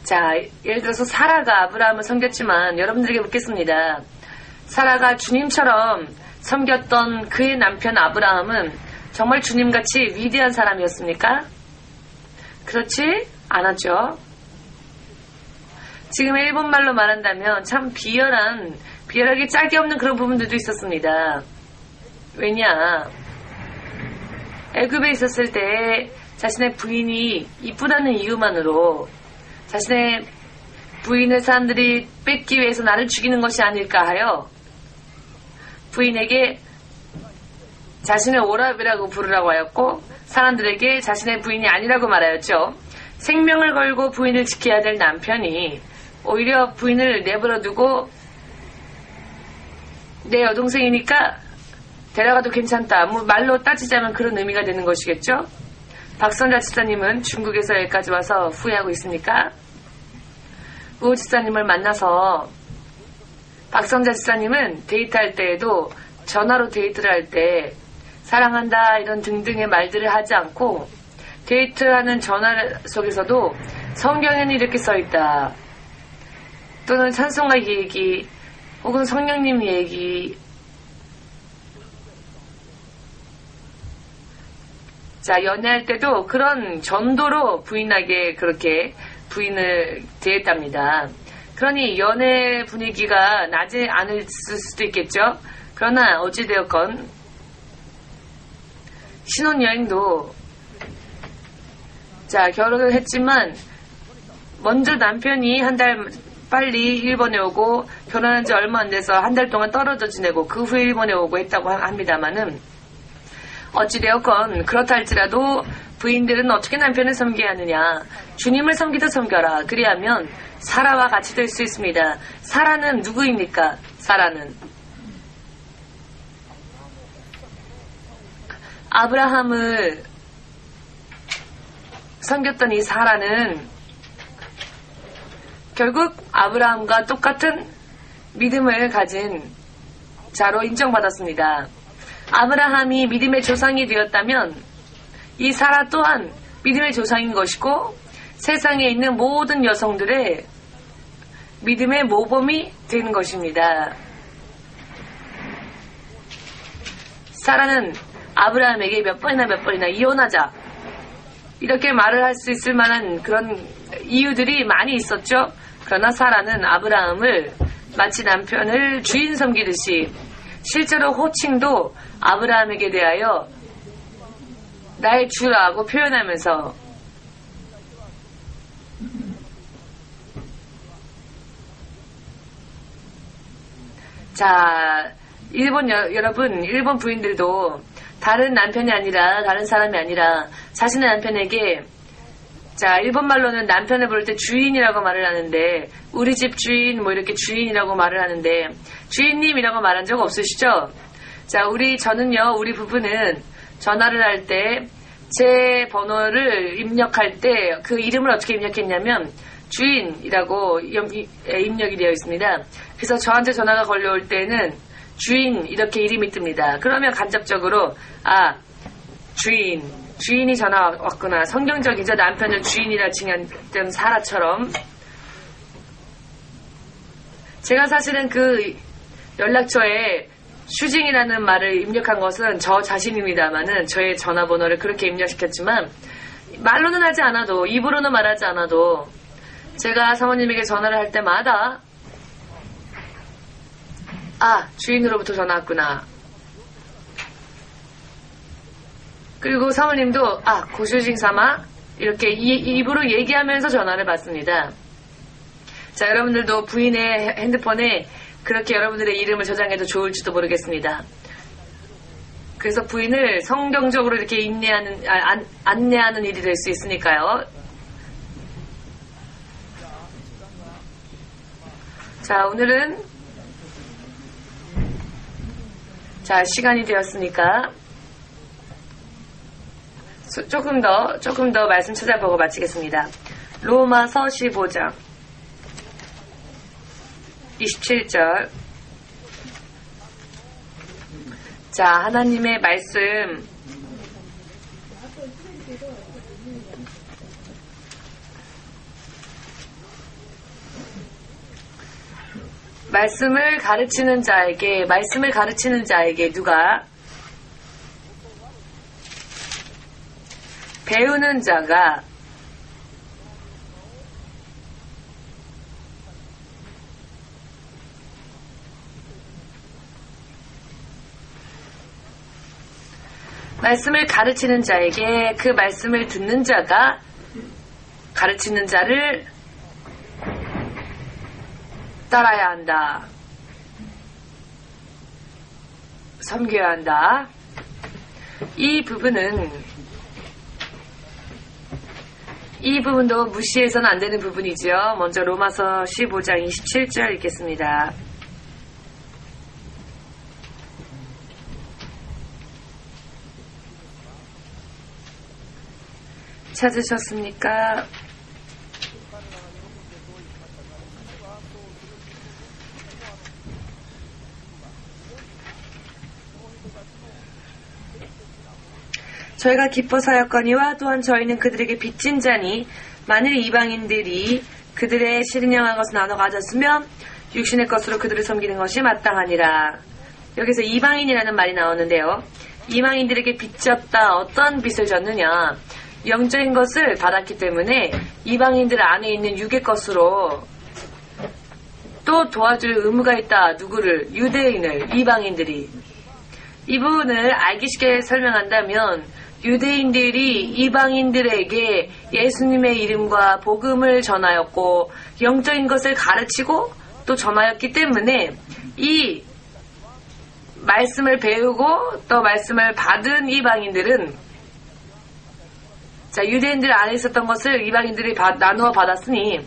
자, 예를 들어서 사라가 아브라함을 섬겼지만 여러분들에게 묻겠습니다. 사라가 주님처럼 섬겼던 그의 남편 아브라함은 정말 주님같이 위대한 사람이었습니까? 그렇지 않았죠. 지금 일본말로 말한다면 참 비열하게 짝이 없는 그런 부분들도 있었습니다. 왜냐? 애굽에 있었을 때 자신의 부인이 이쁘다는 이유만으로 자신의 부인을 사람들이 뺏기 위해서 나를 죽이는 것이 아닐까 하여 부인에게 자신의 오랍이라고 부르라고 하였고 사람들에게 자신의 부인이 아니라고 말하였죠. 생명을 걸고 부인을 지켜야 될 남편이 오히려 부인을 내버려두고 내 여동생이니까 데려가도 괜찮다. 뭐 말로 따지자면 그런 의미가 되는 것이겠죠. 박선자 집사님은 중국에서 여기까지 와서 후회하고 있습니까? 우호 집사님을 만나서 박선자 집사님은 데이트할 때에도 전화로 데이트를 할 때 사랑한다 이런 등등의 말들을 하지 않고 데이트하는 전화 속에서도 성경에는 이렇게 써있다. 또는 찬송가 얘기 혹은 성령님 얘기 자, 연애할 때도 그런 전도로 부인에게 그렇게 부인을 대했답니다. 그러니 연애 분위기가 나지 않을 수도 있겠죠. 그러나 어찌되었건 신혼여행도 자, 결혼을 했지만 먼저 남편이 한 달 빨리 일본에 오고 결혼한 지 얼마 안 돼서 한 달 동안 떨어져 지내고 그 후에 일본에 오고 했다고 합니다마는 어찌되었건 그렇다 할지라도 부인들은 어떻게 남편을 섬겨야 하느냐. 주님을 섬기듯 섬겨라. 그리하면 사라와 같이 될 수 있습니다. 사라는 누구입니까? 사라는 아브라함을 섬겼던 이 사라는 결국 아브라함과 똑같은 믿음을 가진 자로 인정받았습니다. 아브라함이 믿음의 조상이 되었다면 이 사라 또한 믿음의 조상인 것이고 세상에 있는 모든 여성들의 믿음의 모범이 되는 것입니다. 사라는 아브라함에게 몇 번이나 이혼하자 이렇게 말을 할 수 있을 만한 그런 이유들이 많이 있었죠. 그러나 사라는 아브라함을 마치 남편을 주인 섬기듯이 실제로 호칭도 아브라함에게 대하여 나의 주라고 표현하면서 자, 여러분, 일본 부인들도 다른 남편이 아니라 다른 사람이 아니라 자신의 남편에게 자, 일본말로는 남편을 부를 때 주인이라고 말을 하는데 우리 집 주인 뭐 이렇게 주인이라고 말을 하는데 주인님이라고 말한 적 없으시죠? 자, 저는요, 우리 부부는 전화를 할 때 제 번호를 입력할 때 그 이름을 어떻게 입력했냐면 주인이라고 입력이 되어 있습니다. 그래서 저한테 전화가 걸려올 때는 주인 이렇게 이름이 뜹니다. 그러면 간접적으로 주인이 전화 왔구나. 성경적이죠. 남편을 주인이라 칭했던 사라처럼. 제가 사실은 그 연락처에 슈징이라는 말을 입력한 것은 저 자신입니다만은 저의 전화번호를 그렇게 입력시켰지만 말로는 하지 않아도 입으로는 말하지 않아도 제가 사모님에게 전화를 할 때마다 주인으로부터 전화 왔구나. 그리고 사모님도 고슈징 사마 이렇게 입으로 얘기하면서 전화를 받습니다. 자, 여러분들도 부인의 핸드폰에 그렇게 여러분들의 이름을 저장해도 좋을지도 모르겠습니다. 그래서 부인을 성경적으로 이렇게 안내하는 일이 될 수 있으니까요. 자, 오늘은 시간이 되었으니까 조금 더 말씀 찾아보고 마치겠습니다. 로마서 15장 27절. 자, 하나님의 말씀을 가르치는 자에게 누가? 배우는 자가 말씀을 가르치는 자에게 그 말씀을 듣는 자가 가르치는 자를 따라야 한다. 섬겨야 한다. 이 부분도 무시해서는 안 되는 부분이죠. 먼저 로마서 15장 27절 읽겠습니다. 찾으셨습니까? 저희가 기뻐서였거니와 또한 저희는 그들에게 빚진 자니 만일 이방인들이 그들의 신령한 것을 나눠 가졌으면 육신의 것으로 그들을 섬기는 것이 마땅하니라. 여기서 이방인이라는 말이 나오는데요. 이방인들에게 빚졌다. 어떤 빚을 졌느냐? 영적인 것을 받았기 때문에 이방인들 안에 있는 육의 것으로 또 도와줄 의무가 있다. 누구를? 유대인을, 이방인들이. 이 부분을 알기 쉽게 설명한다면 유대인들이 이방인들에게 예수님의 이름과 복음을 전하였고 영적인 것을 가르치고 또 전하였기 때문에 이 말씀을 배우고 또 말씀을 받은 이방인들은 유대인들 안에 있었던 것을 이방인들이 나누어 받았으니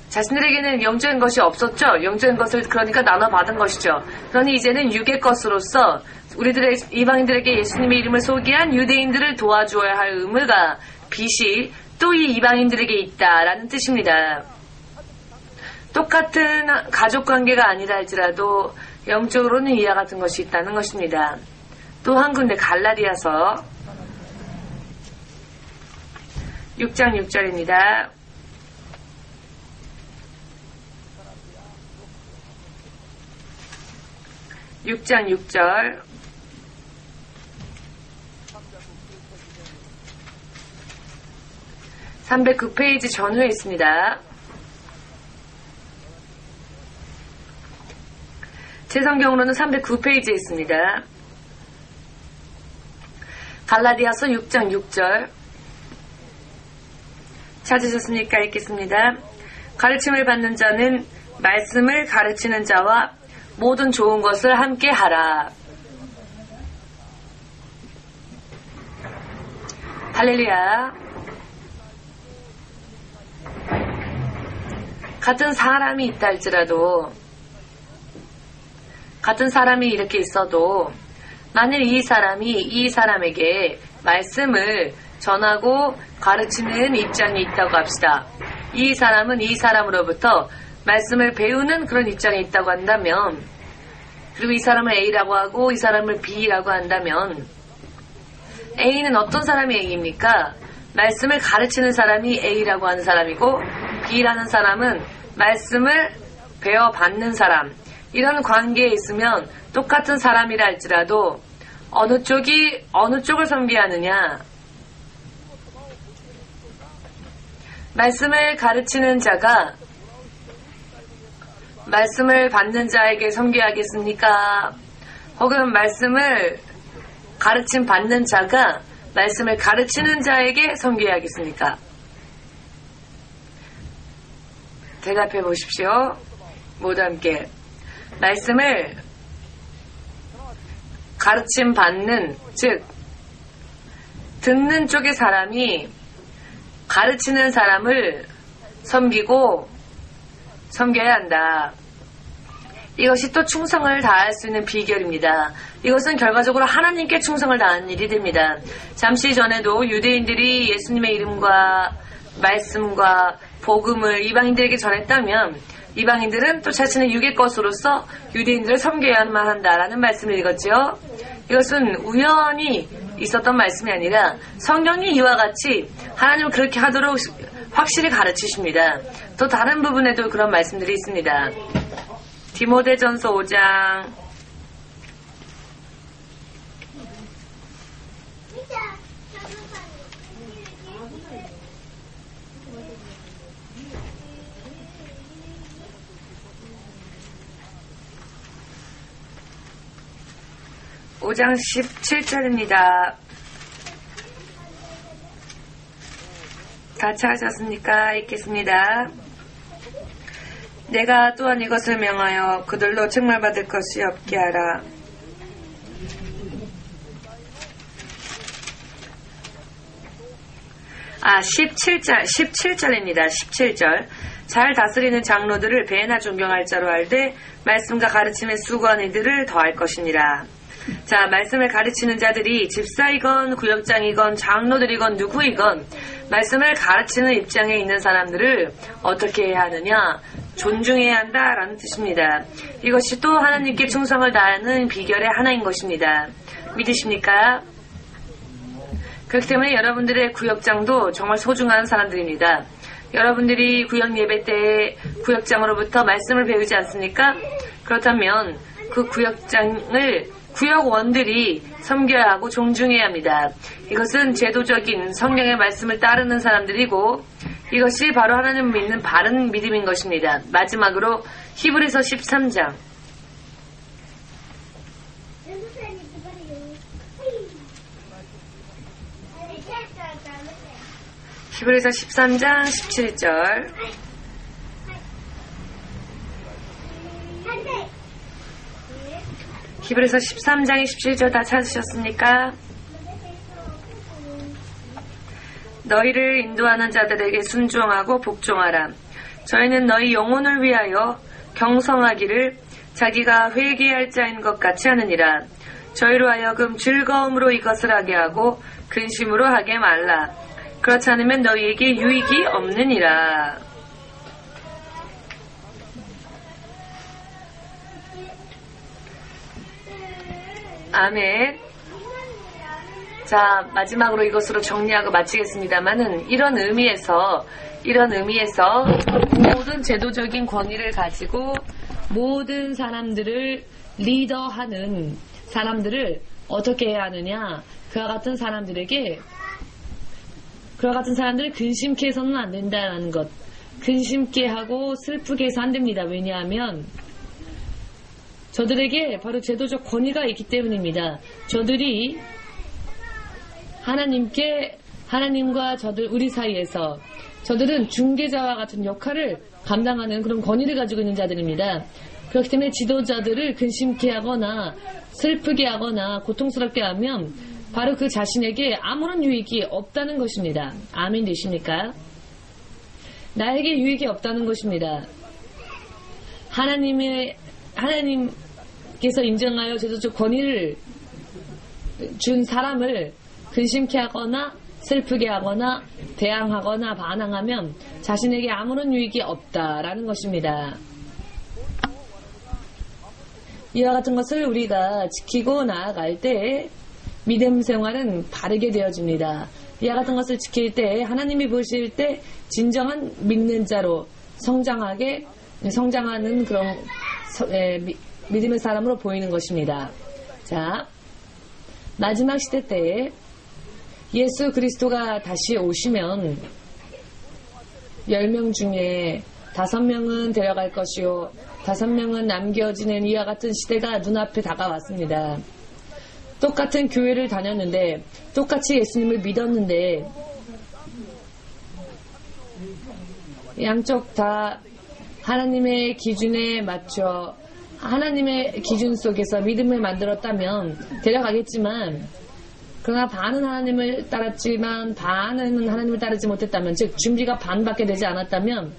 자신들에게는 영적인 것이 없었죠. 영적인 것을 그러니까 나눠 받은 것이죠. 그러니 이제는 육의 것으로서 우리들의 이방인들에게 예수님의 이름을 소개한 유대인들을 도와주어야 할 의무가 빚이 또 이 이방인들에게 있다라는 뜻입니다. 똑같은 가족관계가 아니라 할지라도 영적으로는 이와 같은 것이 있다는 것입니다. 또 한 군데 갈라디아서 6장 6절입니다. (6장 6절) 309페이지 전후에 있습니다. 제 성경으로는 309페이지에 있습니다. 갈라디아서 6장 6절 찾으셨습니까? 읽겠습니다. 가르침을 받는 자는 말씀을 가르치는 자와 모든 좋은 것을 함께 하라. 할렐루야. 같은 사람이 있다 할지라도 같은 사람이 이렇게 있어도 만일 이 사람이 이 사람에게 말씀을 전하고 가르치는 입장이 있다고 합시다. 이 사람은 이 사람으로부터 말씀을 배우는 그런 입장에 있다고 한다면, 그리고 이 사람을 A라고 하고 이 사람을 B라고 한다면, A는 어떤 사람이 A입니까? 말씀을 가르치는 사람이 A라고 하는 사람이고, B라는 사람은 말씀을 배워받는 사람. 이런 관계에 있으면 똑같은 사람이라 할지라도 어느 쪽을 선비하느냐? 말씀을 가르치는 자가 말씀을 받는 자에게 섬기하겠습니까? 혹은 말씀을 가르침 받는 자가 말씀을 가르치는 자에게 섬기하겠습니까? 대답해 보십시오. 모두 함께. 말씀을 가르침 받는, 즉 듣는 쪽의 사람이 가르치는 사람을 섬겨야 한다. 이것이 또 충성을 다할 수 있는 비결입니다. 이것은 결과적으로 하나님께 충성을 다하는 일이 됩니다. 잠시 전에도 유대인들이 예수님의 이름과 말씀과 복음을 이방인들에게 전했다면 이방인들은 또 자신의 육의 것으로서 유대인들을 섬겨야만 한다라는 말씀을 읽었죠. 이것은 우연히 있었던 말씀이 아니라 성경이 이와 같이 하나님은 그렇게 하도록 확실히 가르치십니다. 또 다른 부분에도 그런 말씀들이 있습니다. 디모데전서 5장 5장 17절입니다. 다 찾으셨습니까? 읽겠습니다. 내가 또한 이것을 명하여 그들로 책망받을 것이 없게 하라. 아, 17절입니다. 17절. 잘 다스리는 장로들을 배나 존경할 자로 알되 말씀과 가르침에 수고하는 이들을 더할 것이니라. 자, 말씀을 가르치는 자들이 집사이건 구역장이건 장로들이건 누구이건 말씀을 가르치는 입장에 있는 사람들을 어떻게 해야 하느냐? 존중해야 한다라는 뜻입니다. 이것이 또 하나님께 충성을 다하는 비결의 하나인 것입니다. 믿으십니까? 그렇기 때문에 여러분들의 구역장도 정말 소중한 사람들입니다. 여러분들이 구역 예배 때 구역장으로부터 말씀을 배우지 않습니까? 그렇다면 그 구역장을 구역원들이 섬겨야 하고 존중해야 합니다. 이것은 제도적인 성경의 말씀을 따르는 사람들이고 이것이 바로 하나님을 믿는 바른 믿음인 것입니다. 마지막으로 히브리서 13장 히브리서 13장 17절 히브리서 13장의 17절 다 찾으셨습니까? 너희를 인도하는 자들에게 순종하고 복종하라. 저희는 너희 영혼을 위하여 경성하기를 자기가 회개할 자인 것 같이 하느니라. 저희로 하여금 즐거움으로 이것을 하게 하고 근심으로 하게 말라. 그렇지 않으면 너희에게 유익이 없느니라. 아멘. 자, 마지막으로 이것으로 정리하고 마치겠습니다만은 이런 의미에서 모든 제도적인 권위를 가지고 모든 사람들을 리더하는 사람들을 어떻게 해야 하느냐? 그와 같은 사람들을 근심케 해서는 안 된다는 것. 근심케 하고 슬프게 해서 안 됩니다. 왜냐하면 저들에게 바로 제도적 권위가 있기 때문입니다. 저들이 하나님과 우리 사이에서 저들은 중개자와 같은 역할을 감당하는 그런 권위를 가지고 있는 자들입니다. 그렇기 때문에 지도자들을 근심케 하거나 슬프게 하거나 고통스럽게 하면 바로 그 자신에게 아무런 유익이 없다는 것입니다. 아멘 되십니까? 나에게 유익이 없다는 것입니다. 하나님께서 인정하여 제도적 권위를 준 사람을 근심케 하거나 슬프게 하거나 대항하거나 반항하면 자신에게 아무런 유익이 없다라는 것입니다. 이와 같은 것을 우리가 지키고 나아갈 때 믿음 생활은 바르게 되어집니다. 이와 같은 것을 지킬 때 하나님이 보실 때 진정한 믿는 자로 성장하는 그런 믿음의 사람으로 보이는 것입니다. 자, 마지막 시대 때에 예수 그리스도가 다시 오시면 10명 중에 5명은 데려갈 것이요 5명은 남겨지는 이와 같은 시대가 눈앞에 다가왔습니다. 똑같은 교회를 다녔는데 똑같이 예수님을 믿었는데 양쪽 다 하나님의 기준에 맞춰 하나님의 기준 속에서 믿음을 만들었다면 데려가겠지만, 그러나 반은 하나님을 따랐지만 반은 하나님을 따르지 못했다면, 즉 준비가 반밖에 되지 않았다면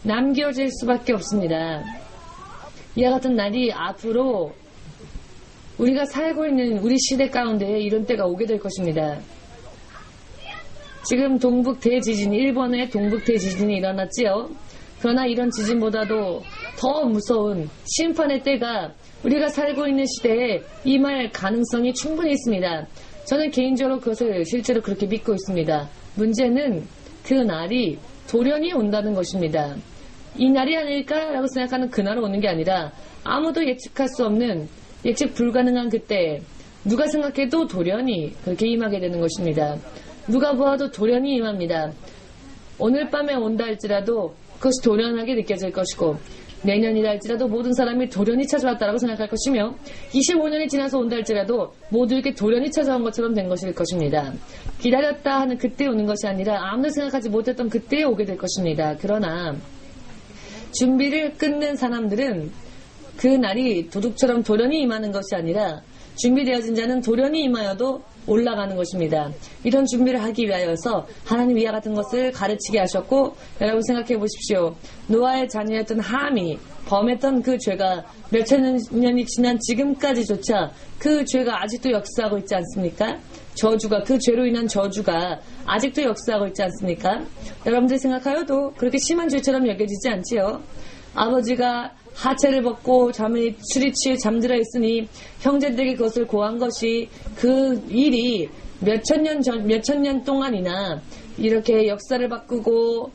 남겨질 수밖에 없습니다. 이와 같은 날이 앞으로 우리가 살고 있는 우리 시대 가운데에 이런 때가 오게 될 것입니다. 지금 동북 대지진, 일본의 동북 대지진이 일어났지요. 그러나 이런 지진보다도 더 무서운 심판의 때가 우리가 살고 있는 시대에 임할 가능성이 충분히 있습니다. 저는 개인적으로 그것을 실제로 그렇게 믿고 있습니다. 문제는 그 날이 돌연히 온다는 것입니다. 이 날이 아닐까라고 생각하는 그날은 오는 게 아니라 아무도 예측할 수 없는, 예측 불가능한 그때 누가 생각해도 돌연히 그렇게 임하게 되는 것입니다. 누가 보아도 돌연히 임합니다. 오늘 밤에 온다 할지라도 그것이 돌연하게 느껴질 것이고, 내년이라 할지라도 모든 사람이 돌연히 찾아왔다고 생각할 것이며, 25년이 지나서 온다 할지라도 모두에게 돌연히 찾아온 것처럼 된 것일 것입니다. 기다렸다 하는 그때 오는 것이 아니라 아무도 생각하지 못했던 그때에 오게 될 것입니다. 그러나 준비를 끊는 사람들은 그 날이 도둑처럼 돌연히 임하는 것이 아니라 준비되어진 자는 돌연히 임하여도 올라가는 것입니다. 이런 준비를 하기 위하여서 하나님 이와 같은 것을 가르치게 하셨고, 여러분 생각해 보십시오. 노아의 자녀였던 함이 범했던 그 죄가 몇천 년이 지난 지금까지조차 그 죄가 아직도 역사하고 있지 않습니까? 저주가, 그 죄로 인한 저주가 아직도 역사하고 있지 않습니까? 여러분들 생각하여도 그렇게 심한 죄처럼 여겨지지 않지요? 아버지가 하체를 벗고 술이 취해 잠들어 있으니 형제들에게 그것을 고한 것이, 그 일이 몇천 년 동안이나 이렇게 역사를 바꾸고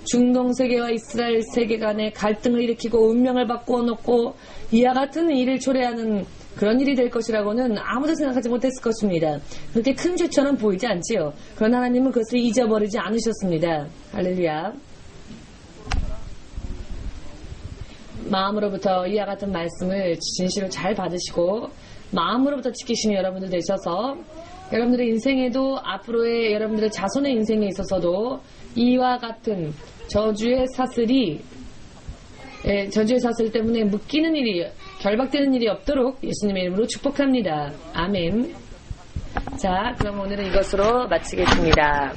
중동 세계와 이스라엘 세계 간의 갈등을 일으키고 운명을 바꾸어 놓고 이와 같은 일을 초래하는 그런 일이 될 것이라고는 아무도 생각하지 못했을 것입니다. 그렇게 큰 죄처럼 보이지 않지요. 그러나 하나님은 그것을 잊어버리지 않으셨습니다. 할렐루야. 마음으로부터 이와 같은 말씀을 진실로 잘 받으시고 마음으로부터 지키시는 여러분들 되셔서 여러분들의 인생에도, 앞으로의 여러분들의 자손의 인생에 있어서도 이와 같은 저주의 사슬 때문에 묶이는 일이, 결박되는 일이 없도록 예수님의 이름으로 축복합니다. 아멘. 자, 그럼 오늘은 이것으로 마치겠습니다.